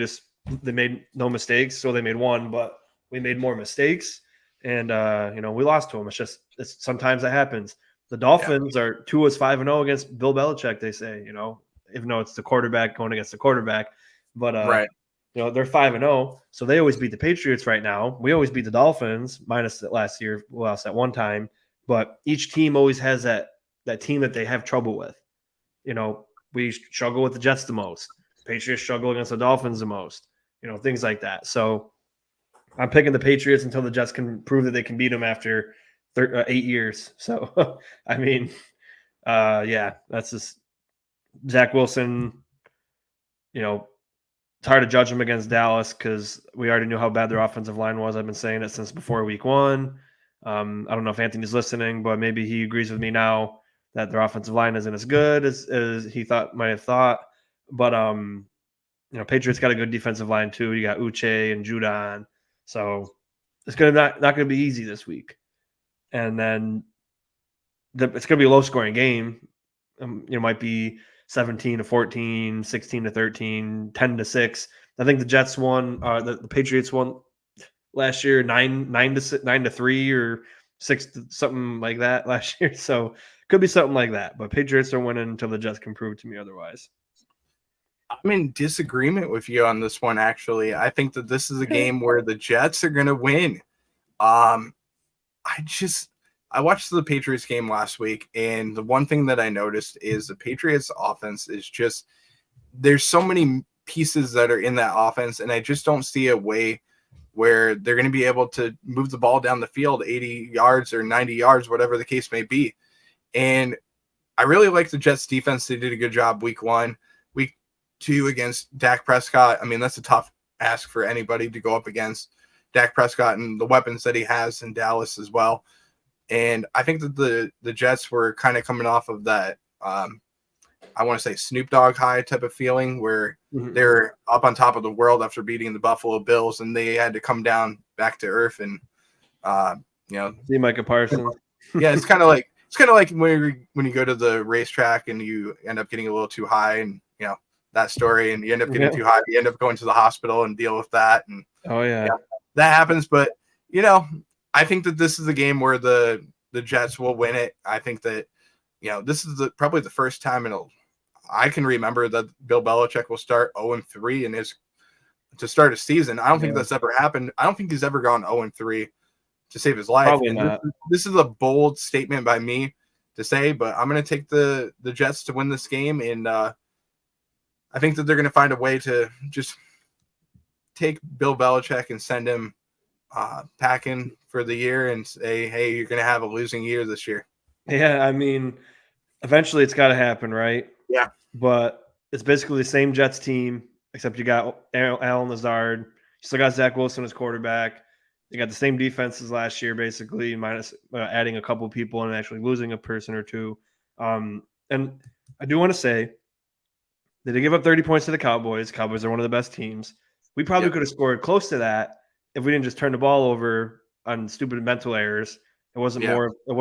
made no mistakes. So they made one, but we made more mistakes. And, we lost to them. Sometimes that happens. The Dolphins are 5-0 against Bill Belichick, they say, even though it's the quarterback going against the quarterback. But, Right. They're 5-0. So they always beat the Patriots right now. We always beat the Dolphins, minus that last year. We lost at one time. But each team always has that team that they have trouble with. We struggle with the Jets the most. Patriots struggle against the Dolphins the most. Things like that. So I'm picking the Patriots until the Jets can prove that they can beat them after 8 years. So, I mean, that's just Zach Wilson. It's hard to judge him against Dallas because we already knew how bad their offensive line was. I've been saying it since before week 1. I don't know if Anthony's listening, but maybe he agrees with me now that their offensive line isn't as good as he might have thought. But Patriots got a good defensive line too. You got Uche and Judon, so it's not going to be easy this week. And then it's going to be a low scoring game. Might be 17-14, 16-13, 10-6. I think the Jets won. The Patriots won last year 9-3 or 6 something like that last year. So could be something like that. But Patriots are winning until the Jets can prove to me otherwise. I'm in disagreement with you on this one, actually. I think that this is a game where the Jets are going to win. I watched the Patriots game last week, and the one thing that I noticed is the Patriots offense is just – there's so many pieces that are in that offense, and I just don't see a way where they're going to be able to move the ball down the field 80 yards or 90 yards, whatever the case may be. And I really like the Jets defense. They did a good job week 1. Week 2 against Dak Prescott. I mean, that's a tough ask for anybody to go up against Dak Prescott and the weapons that he has in Dallas as well. And I think that the Jets were kind of coming off of that, I want to say Snoop Dogg high type of feeling where they're up on top of the world after beating the Buffalo Bills, and they had to come down back to earth and, see Micah Parsons. Yeah, it's kind of like when you go to the racetrack and you end up getting a little too high, and that story, and you end up getting too high, you end up going to the hospital and deal with that, and that happens. But I think that this is a game where the Jets will win it. I think that this is probably the first time I can remember that Bill Belichick will start 0-3 to start a season. I don't think that's ever happened. I don't think he's ever gone 0-3 to save his life. Probably not. This is a bold statement by me to say, but I'm going to take the Jets to win this game, and I think that they're going to find a way to just take Bill Belichick and send him packing for the year and say, hey, you're going to have a losing year this year. Yeah, I mean, eventually it's got to happen, right? Yeah. But it's basically the same Jets team, except you got Allen Lazard. You still got Zach Wilson as quarterback. You got the same defense as last year, basically, minus adding a couple people and actually losing a person or two. And I do want to say they did give up 30 points to the Cowboys. Cowboys are one of the best teams. We probably could have scored close to that if we didn't just turn the ball over on stupid mental errors. It wasn't more. It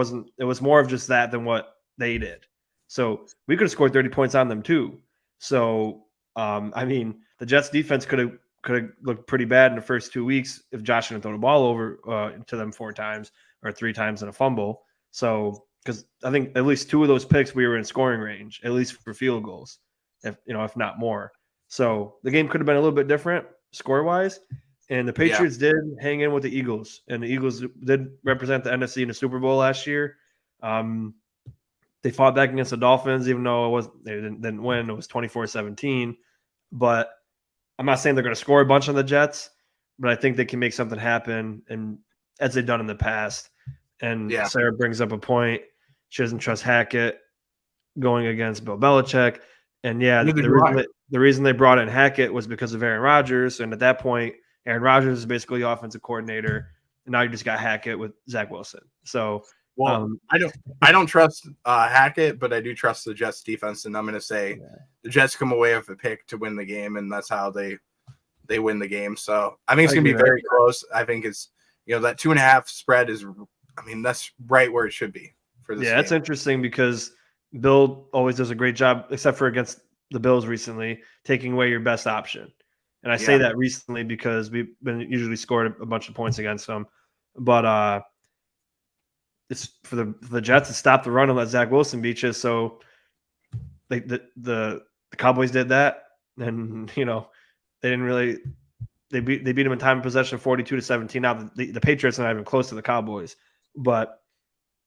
was more of just that than what they did. So we could have scored 30 points on them too. So I mean, the Jets defense could have looked pretty bad in the first 2 weeks if Josh didn't throw the ball over to them 4 times or 3 times in a fumble. So because I think at least 2 of those picks we were in scoring range, at least for field goals, if not more. So the game could have been a little bit different score wise. And the Patriots did hang in with the Eagles, and the Eagles did represent the NFC in the Super Bowl last year. They fought back against the Dolphins, even though they didn't win. It was 24-17. But I'm not saying they're going to score a bunch on the Jets, but I think they can make something happen and as they've done in the past. And Yeah. Sarah brings up a point. She doesn't trust Hackett going against Bill Belichick. And yeah, the reason they brought in Hackett was because of Aaron Rodgers. And at that point, Aaron Rodgers is basically the offensive coordinator. And now you just got Hackett with Zach Wilson. So, I don't trust Hackett, but I do trust the Jets defense. And I'm going to say the Jets come away with a pick to win the game. And that's how they win the game. So I think it's going to be very close. I think it's, that 2.5 spread is, that's right where it should be for this game. That's interesting because Bill always does a great job, except for against the Bills recently, taking away your best option. And I say that recently because we've been usually scored a bunch of points against them. But it's for the Jets to stop the run and let Zach Wilson beat you. So the Cowboys did that, and they didn't really. They beat them in time of possession 42-17. Now the Patriots are not even close to the Cowboys, but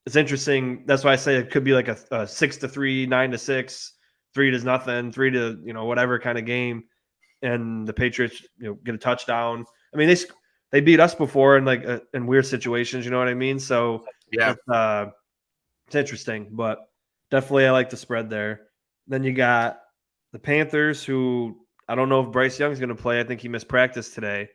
it's interesting. That's why I say it could be like a 6-3, 9-6, 3-0, 3 whatever kind of game, and the Patriots get a touchdown. I mean they beat us before in in weird situations. You know what I mean? So it's interesting, but definitely I like the spread there. Then you got the Panthers, who I don't know if Bryce Young's going to play. I think he missed practice today.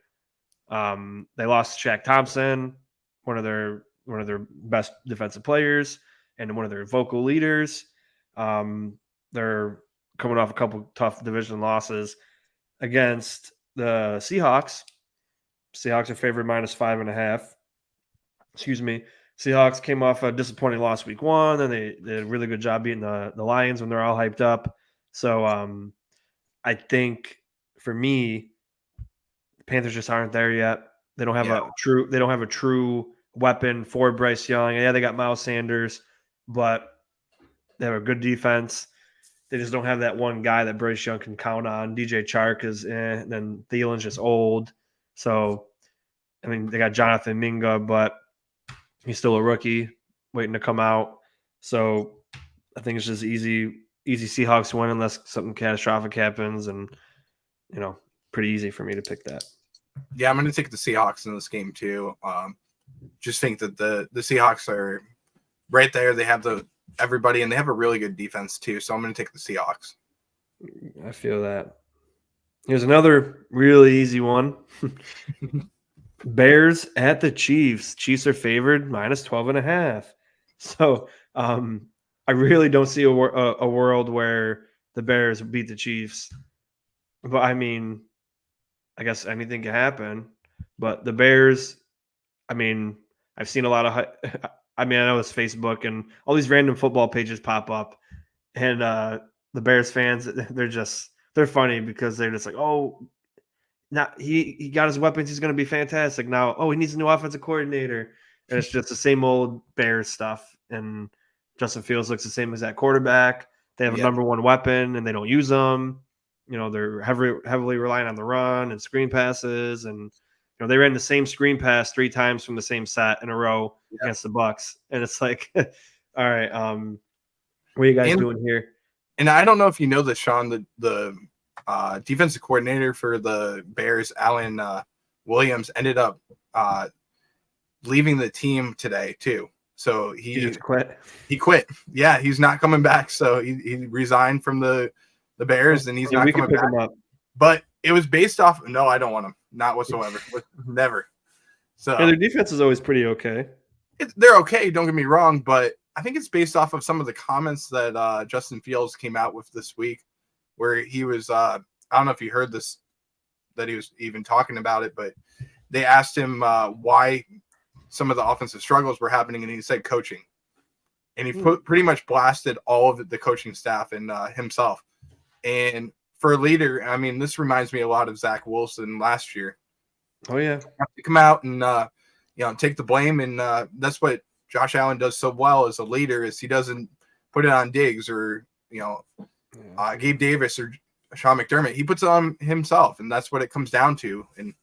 They lost Shaq Thompson, one of their best defensive players and one of their vocal leaders. They're coming off a couple tough division losses against the Seahawks. Seahawks are favored -5.5. Excuse me. Seahawks came off a disappointing loss week 1, and they did a really good job beating the Lions when they're all hyped up. So I think for me, the Panthers just aren't there yet. They don't have a true weapon for Bryce Young. Yeah, they got Miles Sanders, but they have a good defense. They just don't have that one guy that Bryce Young can count on. DJ Chark is and then Thielen's just old. So, they got Jonathan Minga, but he's still a rookie waiting to come out. So I think it's just easy Seahawks win unless something catastrophic happens, and pretty easy for me to pick that. Yeah, I'm going to take the Seahawks in this game too. Just think that the Seahawks are right there. They have everybody, and they have a really good defense too. So I'm going to take the Seahawks. I feel that. Here's another really easy one. Bears at the Chiefs. Chiefs are favored -12.5. So I really don't see a world where the Bears beat the Chiefs. But I guess anything can happen. But the Bears, I've seen a lot of I know it's Facebook and all these random football pages pop up. And the Bears fans, they're funny because they're just like, oh, now he got his weapons. He's going to be fantastic. Now, he needs a new offensive coordinator. And it's just the same old Bears stuff. And Justin Fields looks the same as that quarterback. They have a number one weapon, and they don't use them. They're heavily relying on the run and screen passes. And, they ran the same screen pass 3 times from the same set in a row against the Bucs. And it's like, all right, what are you guys doing here? And I don't know if you know this, Sean, the defensive coordinator for the Bears, Alan Williams, ended up leaving the team today too. So he just quit. He quit. Yeah, he's not coming back. So he resigned from the Bears, and he's not coming back. Him up. But it was based off. No, I don't want him. Not whatsoever. Never. So their defense is always pretty okay. They're okay. Don't get me wrong, but I think it's based off of some of the comments that Justin Fields came out with this week, where he was. I don't know if you heard this, that he was even talking about it, but they asked him why some of the offensive struggles were happening, and he said coaching. And he pretty much blasted all of the coaching staff and himself. And for a leader, this reminds me a lot of Zach Wilson last year. Oh, yeah. To come out and, take the blame. And that's what Josh Allen does so well as a leader, is he doesn't put it on Diggs or, Gabe Davis or Sean McDermott. He puts it on himself, and that's what it comes down to. And,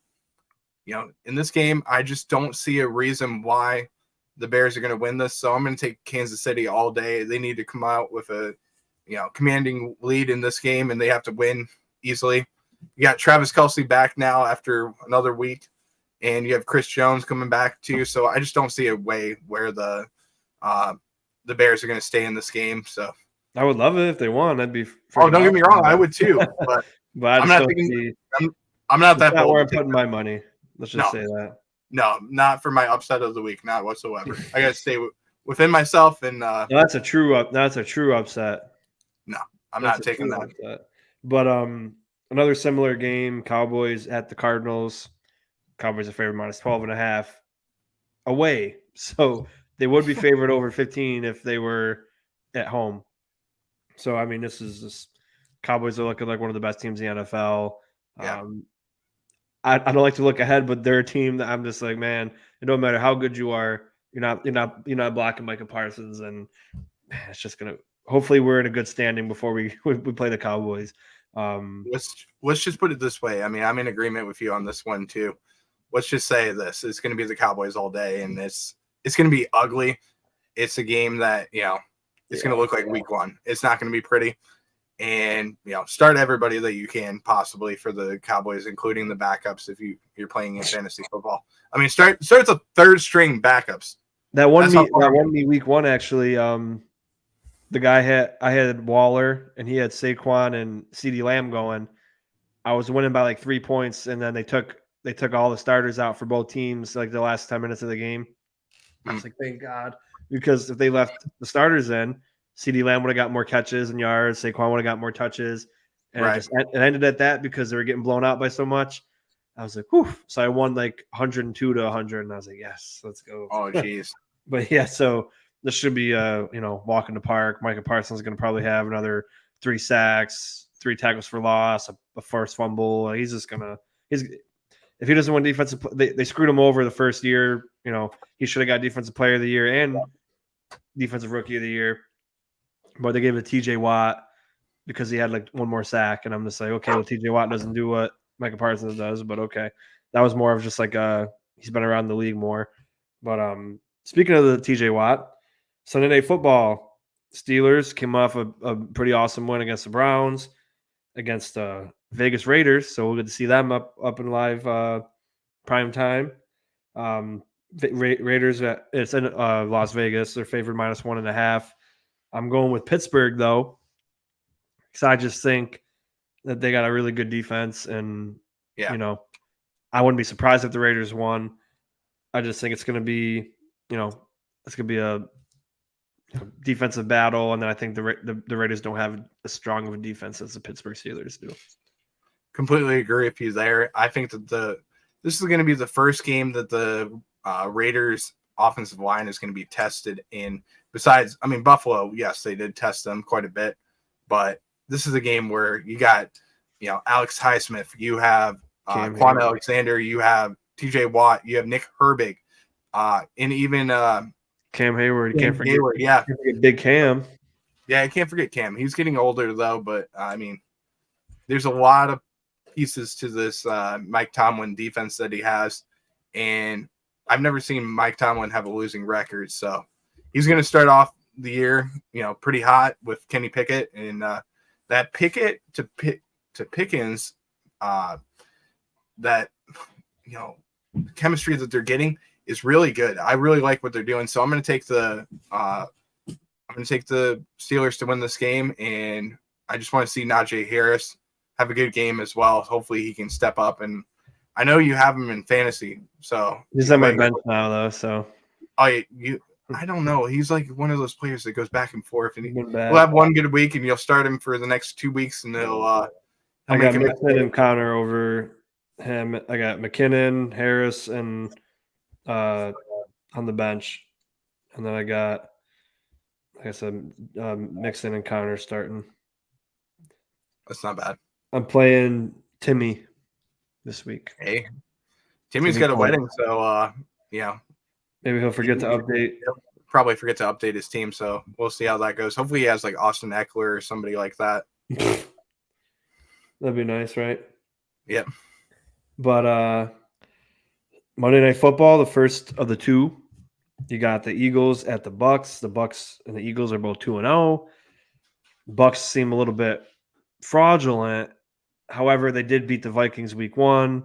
in this game, I just don't see a reason why the Bears are going to win this. So I'm going to take Kansas City all day. They need to come out with a, commanding lead in this game, and they have to win easily. You got Travis Kelce back now after another week, and you have Chris Jones coming back too. So I just don't see a way where the Bears are going to stay in this game. So I would love it if they won. That'd be don't get me awesome, wrong, I would too, but but I I'm just not don't thinking. see. I'm not It's that not bold. where I'm putting my money. Let's just No. say that. No, not for my upset of the week, not whatsoever. I got to stay within myself, and No, that's a true upset. no, I'm That's not a taking true that. upset. But another similar game, Cowboys at the Cardinals. Cowboys are favored minus 12.5 away. So they would be favored over 15 if they were at home. So I mean, this is just Cowboys are looking like one of the best teams in the NFL. Yeah. I don't like to look ahead, but they're a team that I'm just like, man, it don't matter how good you are, you're not blocking Micah Parsons, and man, it's just gonna. Hopefully, we're in a good standing before we play the Cowboys. Let's just put it this way. I mean, I'm in agreement with you on this one too. Let's just say this: it's going to be the Cowboys all day, and it's going to be ugly. It's a game that it's going to look like Week 1. It's not going to be pretty. And start everybody that you can possibly for the Cowboys, including the backups if you're playing in fantasy football. I mean, start the third string backups. That won me Week 1 actually. The guy I had Waller and he had Saquon and CeeDee Lamb going. I was winning by like 3 points, and then they took all the starters out for both teams like the last 10 minutes of the game. I was like, thank God, because if they left the starters in, CeeDee Lamb would have got more catches and yards. Saquon would have got more touches. And it ended at that because they were getting blown out by so much. I was like, whew. So I won like 102 to 100. And I was like, yes, let's go. Oh, geez. But yeah, so this should be, walk in the park. Micah Parsons is going to probably have another 3 sacks, 3 tackles for loss, a first fumble. He's just going to – if he doesn't win defensive – they screwed him over the first year. He should have got defensive player of the year and defensive rookie of the year. But they gave it to TJ Watt because he had like 1 more sack. And I'm just like, okay, well, TJ Watt doesn't do what Micah Parsons does, but okay. That was more of just like he's been around the league more. But speaking of the TJ Watt, Sunday Night Football, Steelers came off a pretty awesome win against the Browns, against Vegas Raiders. So we'll get to see them up in live prime time. Raiders, it's in Las Vegas. They're favored minus 1.5. I'm going with Pittsburgh, though, because I just think that they got a really good defense. And, I wouldn't be surprised if the Raiders won. I just think it's going to be, it's going to be a defensive battle. And then I think the Raiders don't have as strong of a defense as the Pittsburgh Steelers do. Completely agree with you there. I think that this is going to be the first game that the Raiders offensive line is going to be tested in. Besides, I mean, Buffalo, yes, they did test them quite a bit, but this is a game where you got, Alex Highsmith, you have Quan Alexander, you have TJ Watt, you have Nick Herbig, and even Cam Hayward. Can't forget Big Cam. Yeah, I can't forget Cam. He's getting older though, but I mean, there's a lot of pieces to this Mike Tomlin defense that he has, and I've never seen Mike Tomlin have a losing record, so he's going to start off the year, pretty hot with Kenny Pickett, and that Pickett to Pickens, that chemistry that they're getting is really good. I really like what they're doing, so I'm going to take the Steelers to win this game, and I just want to see Najee Harris have a good game as well. Hopefully, he can step up, and I know you have him in fantasy, so he's on my bench now, though. So I don't know. He's like one of those players that goes back and forth, and he'll have one good week, and you'll start him for the next 2 weeks, and he'll I got Mixon and Connor over him. I got McKinnon, Harris, and on the bench, and then I got, like I said, Mixon and Connor starting. That's not bad. I'm playing Timmy this week. Hey, Timmy's got a wedding, so maybe he'll forget to update. He'll probably forget to update his team, so we'll see how that goes. Hopefully, he has like Austin Eckler or somebody like that. That'd be nice, right? Yep. But Monday Night Football, the first of the 2, you got the Eagles at the Bucks. The Bucks and the Eagles are both 2-0. Bucks seem a little bit fraudulent. However, they did beat the Vikings week 1.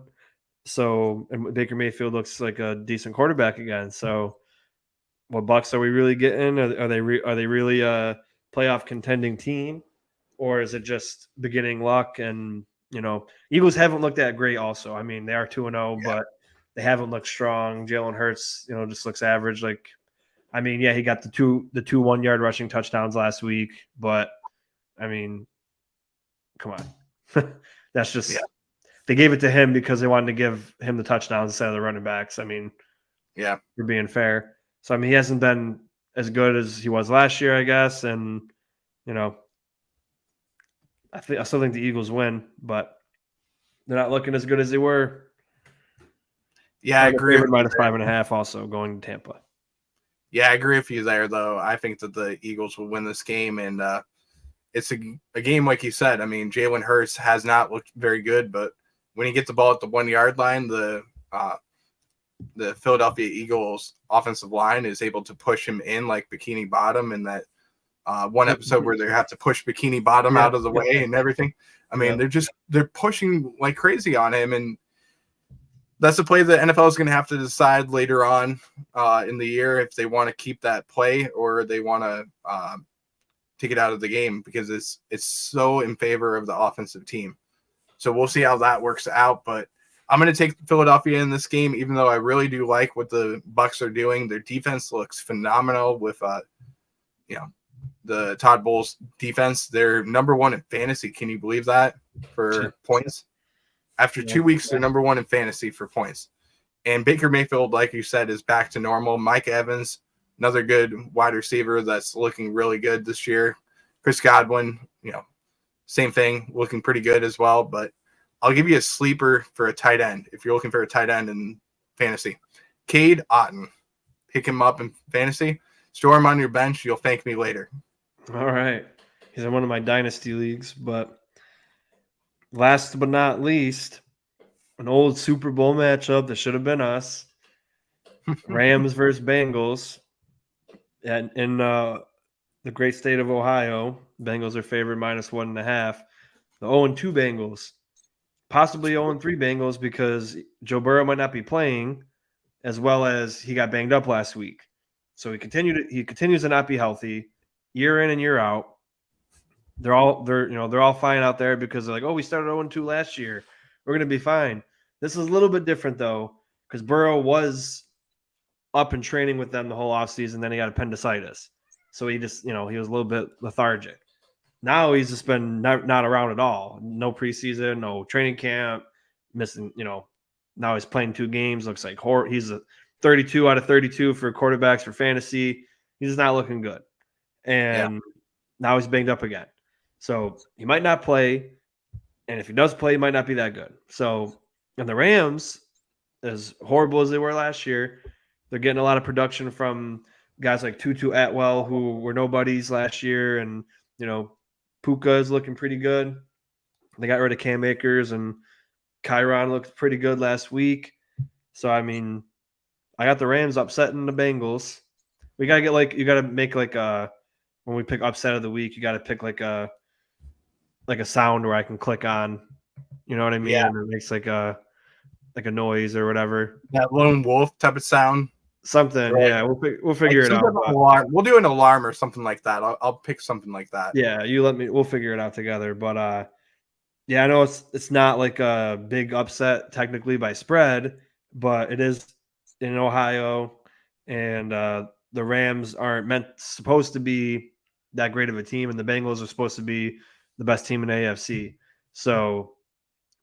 So and Baker Mayfield looks like a decent quarterback again. So what Bucks are we really getting? Are they really a playoff contending team, or is it just beginning luck? And Eagles haven't looked that great. Also, I mean they are 2-0, but they haven't looked strong. Jalen Hurts, just looks average. Like, I mean, yeah, he got the two 1-yard rushing touchdowns last week, but I mean, come on, that's just they gave it to him because they wanted to give him the touchdowns instead of the running backs. I mean, Yeah. for being fair. So, I mean, he hasn't been as good as he was last year, I guess. And, I still think the Eagles win, but they're not looking as good as they were. Yeah, I agree. Minus 5.5 also going to Tampa. Yeah, I agree with you there, though. I think that the Eagles will win this game. And it's a game, like you said. I mean, Jalen Hurts has not looked very good, but when he gets the ball at the 1-yard line, the Philadelphia Eagles offensive line is able to push him in like Bikini Bottom in that one episode where they have to push Bikini Bottom out of the way and everything. I mean, they're pushing like crazy on him, and that's the play the NFL is going to have to decide later on in the year if they want to keep that play or they want to take it out of the game, because it's so in favor of the offensive team. So we'll see how that works out, but I'm going to take Philadelphia in this game, even though I really do like what the Bucks are doing. Their defense looks phenomenal with, the Todd Bowles defense. They're number 1 in fantasy. Can you believe that for points? After 2 weeks, they're number 1 in fantasy for points. And Baker Mayfield, like you said, is back to normal. Mike Evans, another good wide receiver that's looking really good this year. Chris Godwin, same thing, looking pretty good as well. But I'll give you a sleeper for a tight end if you're looking for a tight end in fantasy. Cade Otton. Pick him up in fantasy. Store him on your bench. You'll thank me later. All right. He's in one of my dynasty leagues. But last but not least, an old Super Bowl matchup that should have been us. Rams versus Bengals. In the great state of Ohio, Bengals are favored minus 1.5. The 0-2 Bengals. Possibly 0-3 Bengals because Joe Burrow might not be playing, as well as he got banged up last week. So he continues to not be healthy year in and year out. They're all fine out there because they're like, oh, we started 0-2 last year. We're going to be fine. This is a little bit different though, because Burrow was up and training with them the whole offseason, then he got appendicitis. So he just, he was a little bit lethargic. Now he's just been not around at all. No preseason, no training camp, missing, now he's playing 2 games. Looks like he's a 32 out of 32 for quarterbacks for fantasy. He's not looking good. And now he's banged up again. So he might not play. And if he does play, he might not be that good. So, and the Rams, as horrible as they were last year, they're getting a lot of production from guys like Tutu Atwell, who were nobodies last year. And, Puka is looking pretty good. They got rid of Cam Akers, and Kyron looked pretty good last week. So, I mean, I got the Rams upsetting the Bengals. We got to you got to make when we pick upset of the week, you got to pick like a sound where I can click on, you know what I mean? Yeah. And it makes like a noise or whatever. That lone wolf type of sound. Something, right. Yeah. We'll figure it out. We'll do an alarm or something like that. I'll pick something like that. Yeah, we'll figure it out together. But I know it's not like a big upset technically by spread, but it is in Ohio, and the Rams aren't supposed to be that great of a team, and the Bengals are supposed to be the best team in the AFC. So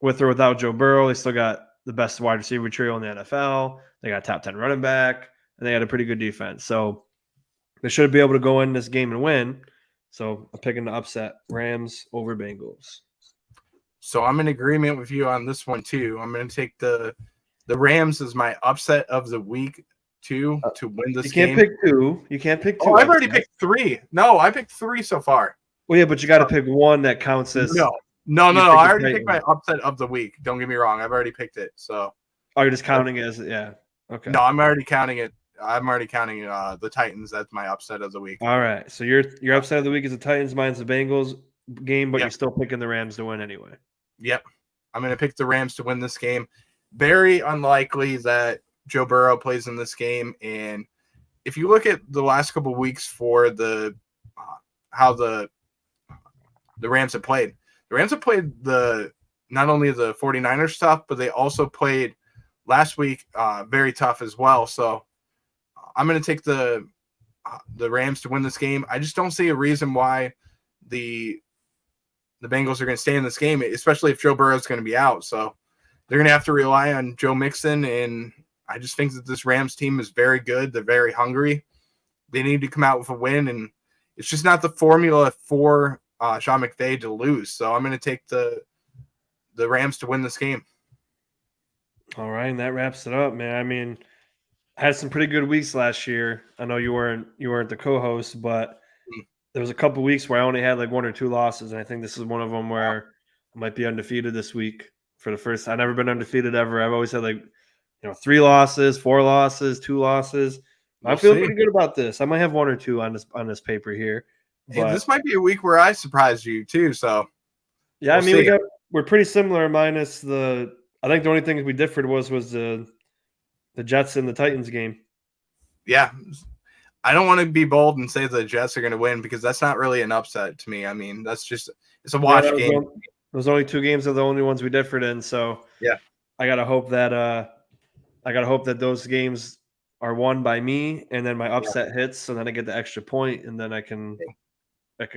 with or without Joe Burrow, they still got the best wide receiver trio in the NFL. They got a top 10 running back, and they had a pretty good defense. So they should be able to go in this game and win. So I'm picking the upset, Rams over Bengals. So I'm in agreement with you on this one too. I'm going to take the Rams as my upset of the week too to win this game. You can't pick 2. Oh, I've already picked 3. No, I picked 3 so far. Well, yeah, but you got to pick one that counts as No. I already picked my upset of the week. Don't get me wrong. I've already picked it. So. Oh, you're just counting it as Okay. No, I'm already counting it. I'm already counting the Titans. That's my upset of the week. All right. So your upset of the week is the Titans. Mine's the Bengals game, but You're still picking the Rams to win anyway. Yep. I'm going to pick the Rams to win this game. very unlikely that Joe Burrow plays in this game. And if you look at the last couple of weeks for the how the Rams have played, not only the 49ers tough, but they also played last week very tough as well. So I'm going to take the Rams to win this game. I just don't see a reason why the Bengals are going to stay in this game, especially if Joe Burrow is going to be out. So they're going to have to rely on Joe Mixon, and I just think that this Rams team is very good. They're very hungry. They need to come out with a win, and it's just not the formula for Sean McVay to lose. So I'm going to take the Rams to win this game. All right, and that wraps it up, man. I mean, I had some pretty good weeks last year. I know you weren't the co-host, but there was a couple weeks where I only had like 1 or 2 losses, and I think this is one of them where I might be undefeated this week for the first. I've never been undefeated ever. I've always had 3 losses, 4 losses, 2 losses. I'm feeling pretty good about this. I might have 1 or 2 on this paper here. Hey, this might be a week where I surprised you too. So yeah, I mean we're pretty similar, minus the. I think the only thing we differed was the Jets and the Titans game. Yeah. I don't want to be bold and say the Jets are going to win because that's not really an upset to me. I mean, it's a watch game. Those only 2 games are the only ones we differed in. So yeah, I gotta hope that those games are won by me, and then my upset hits, so then I get the extra point, and then I can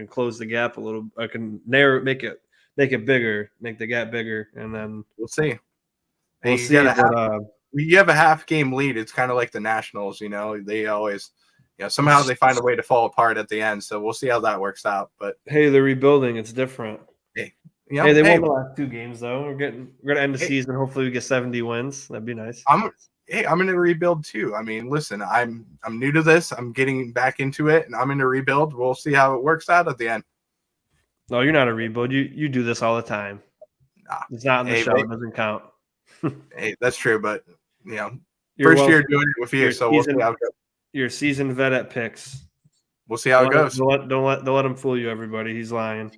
close the gap a little. I can make it bigger, make the gap bigger, and then we'll see. We'll see. You have a half game lead. It's kind of like the Nationals, they always, somehow they find a way to fall apart at the end. So we'll see how that works out. But hey, they're rebuilding. It's different. They won the last 2 games though. We're gonna end the season. Hopefully, we get 70 wins. That'd be nice. I'm gonna rebuild too. I mean, listen, I'm new to this. I'm getting back into it, and I'm gonna rebuild. We'll see how it works out at the end. No, you're not a rebuild. You do this all the time. Nah. It's not in the show. It doesn't count. Hey, that's true, but first year doing it with you, so we'll see how it goes. You're a seasoned vet at picks. We'll see how it goes. Don't let him fool you, everybody. He's lying.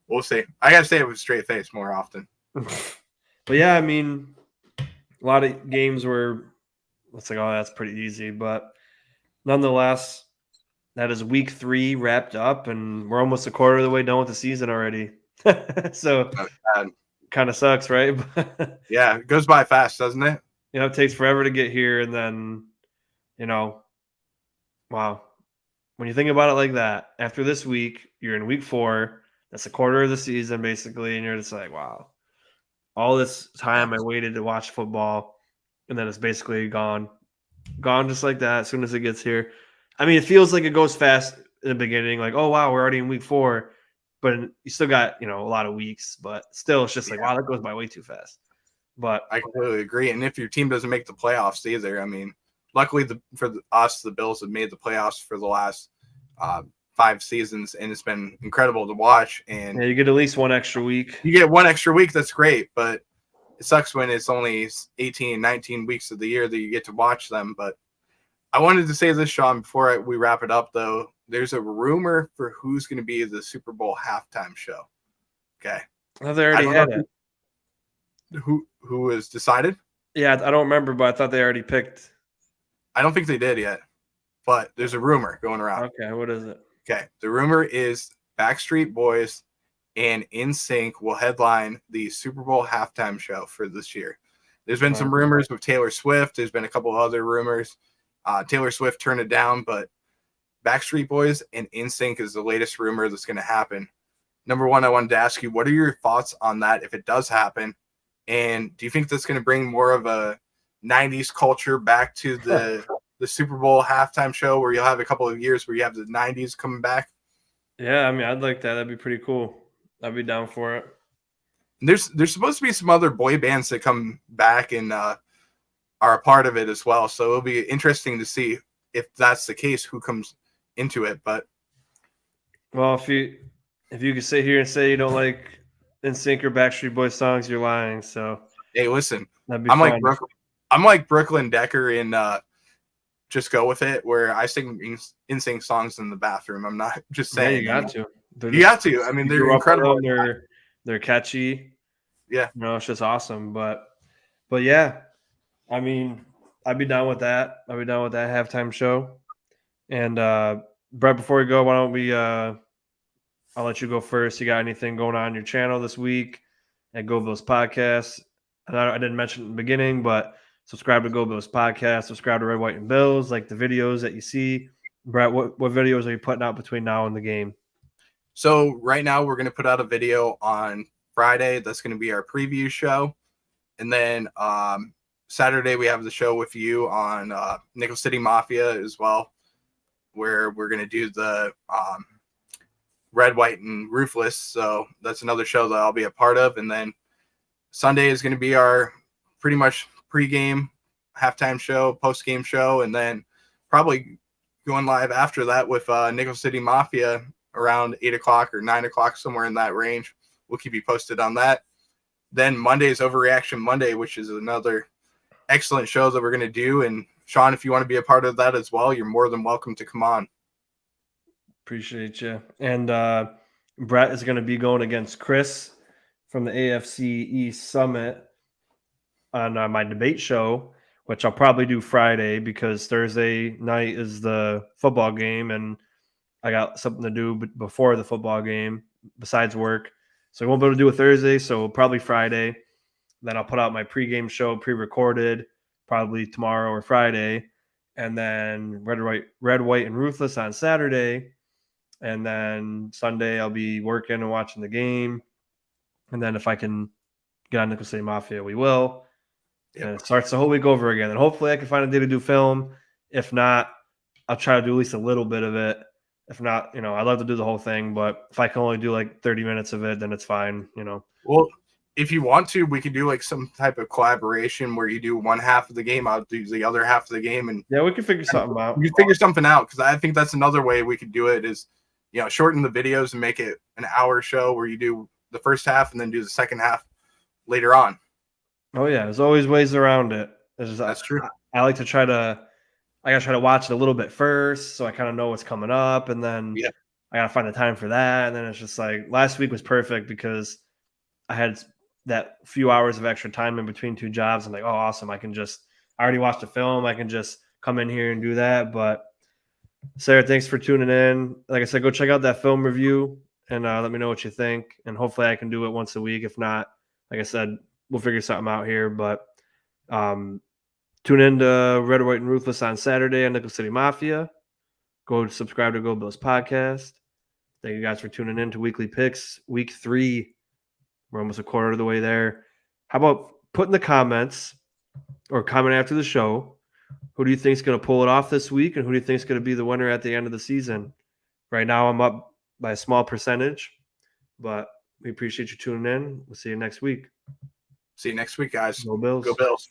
We'll see. I gotta say it with a straight face more often. But yeah, I mean, a lot of games where it's like, oh, that's pretty easy, but nonetheless, that is week 3 wrapped up, and we're almost a quarter of the way done with the season already. So kind of sucks, right? Yeah, it goes by fast, doesn't it? It takes forever to get here, and then wow. When you think about it like that, after this week, you're in week 4. That's a quarter of the season, basically, and you're just like, wow. All this time I waited to watch football, and then it's basically gone just like that as soon as it gets here. I mean, it feels like it goes fast in the beginning, like, oh, wow, we're already in week 4, but you still got, a lot of weeks, but still it's just like, wow, that goes by way too fast. But I completely agree. And if your team doesn't make the playoffs either, I mean, luckily for us, the Bills have made the playoffs for the last 5 seasons, and it's been incredible to watch. And you get at least 1 extra week. You get 1 extra week. That's great, but it sucks when it's only 18, 19 weeks of the year that you get to watch them. But I wanted to say this, Sean, before we wrap it up, though. There's a rumor for who's going to be the Super Bowl halftime show. Okay. Oh, they already had it. Who was decided? Yeah, I don't remember, but I thought they already picked. I don't think they did yet, but there's a rumor going around. Okay, what is it? Okay, the rumor is Backstreet Boys and NSYNC will headline the Super Bowl halftime show for this year. There's been some rumors with Taylor Swift. There's been a couple of other rumors. Taylor Swift turned it down, but Backstreet Boys and NSYNC is the latest rumor that's going to happen. Number one, I wanted to ask you, what are your thoughts on that if it does happen? And do you think that's going to bring more of a 90s culture back to the Super Bowl halftime show where you'll have a couple of years where you have the 90s coming back? Yeah, I mean, I'd like that. That'd be pretty cool. I'd be down for it. There's supposed to be some other boy bands that come back and are a part of it as well. So it'll be interesting to see if that's the case, who comes into it. But well, if you could sit here and say you don't like NSYNC or Backstreet Boys songs, you're lying. So hey, listen, that'd be I'm fun. like Brooklyn Decker in Just Go With It, where I sing NSYNC songs in the bathroom. I'm not just saying. Yeah, you got to. You got to. I mean, they're incredible. They're catchy. Yeah. It's just awesome. But But yeah, I mean, I'd be down with that. I'd be down with that halftime show. And Brett, before we go, why don't we? I'll let you go first. You got anything going on your channel this week at Go Bills Podcast? And I didn't mention it in the beginning, but subscribe to Go Bills Podcast. Subscribe to Red, White, and Bills. Like the videos that you see. Brett, what videos are you putting out between now and the game? So right now we're going to put out a video on Friday. That's going to be our preview show. And then Saturday we have the show with you on Nickel City Mafia as well, where we're going to do the Red, White, and Ruthless. So that's another show that I'll be a part of. And then Sunday is going to be our pretty much pregame, halftime show, post-game show, and then probably going live after that with Nickel City Mafia around 8 o'clock or 9 o'clock, somewhere in that range. We'll keep you posted on that. Then Monday is Overreaction Monday, which is another excellent show that we're going to do. And Sean, if you want to be a part of that as well, you're more than welcome to come on. Appreciate you. And Brett is going to be going against Chris from the AFC East Summit on my debate show, which I'll probably do Friday because Thursday night is the football game and I got something to do before the football game besides work. So I won't be able to do it Thursday, so probably Friday. Then I'll put out my pregame show pre-recorded probably tomorrow or Friday. And then Red, White, and Ruthless on Saturday. And then Sunday I'll be working and watching the game. And then if I can get on Nickel City Mafia, we will. And it starts the whole week over again. And hopefully I can find a day to do film. If not, I'll try to do at least a little bit of it. If not, I'd love to do the whole thing. But if I can only do like 30 minutes of it, then it's fine, Well, if you want to, we could do like some type of collaboration where you do one half of the game, I'll do the other half of the game. And yeah, we can figure something out. We can figure something out because I think that's another way we could do it is, shorten the videos and make it an hour show where you do the first half and then do the second half later on. Oh yeah, there's always ways around it. That's true. I like to I gotta try to watch it a little bit first, so I kind of know what's coming up, and then I gotta find the time for that. And then it's just like last week was perfect because I had that few hours of extra time in between two jobs. I'm like, oh, awesome! I already watched the film. I can just come in here and do that. But Sarah, thanks for tuning in. Like I said, go check out that film review and let me know what you think. And hopefully, I can do it once a week. If not, like I said, we'll figure something out here. But tune in to Red, White, and Ruthless on Saturday on Nickel City Mafia. Go subscribe to Go Bills Podcast. Thank you guys for tuning in to Weekly Picks, Week 3. We're almost a quarter of the way there. How about put in the comments or comment after the show, who do you think is going to pull it off this week and who do you think is going to be the winner at the end of the season? Right now, I'm up by a small percentage, but we appreciate you tuning in. We'll see you next week. See you next week, guys. Go Bills. Go Bills.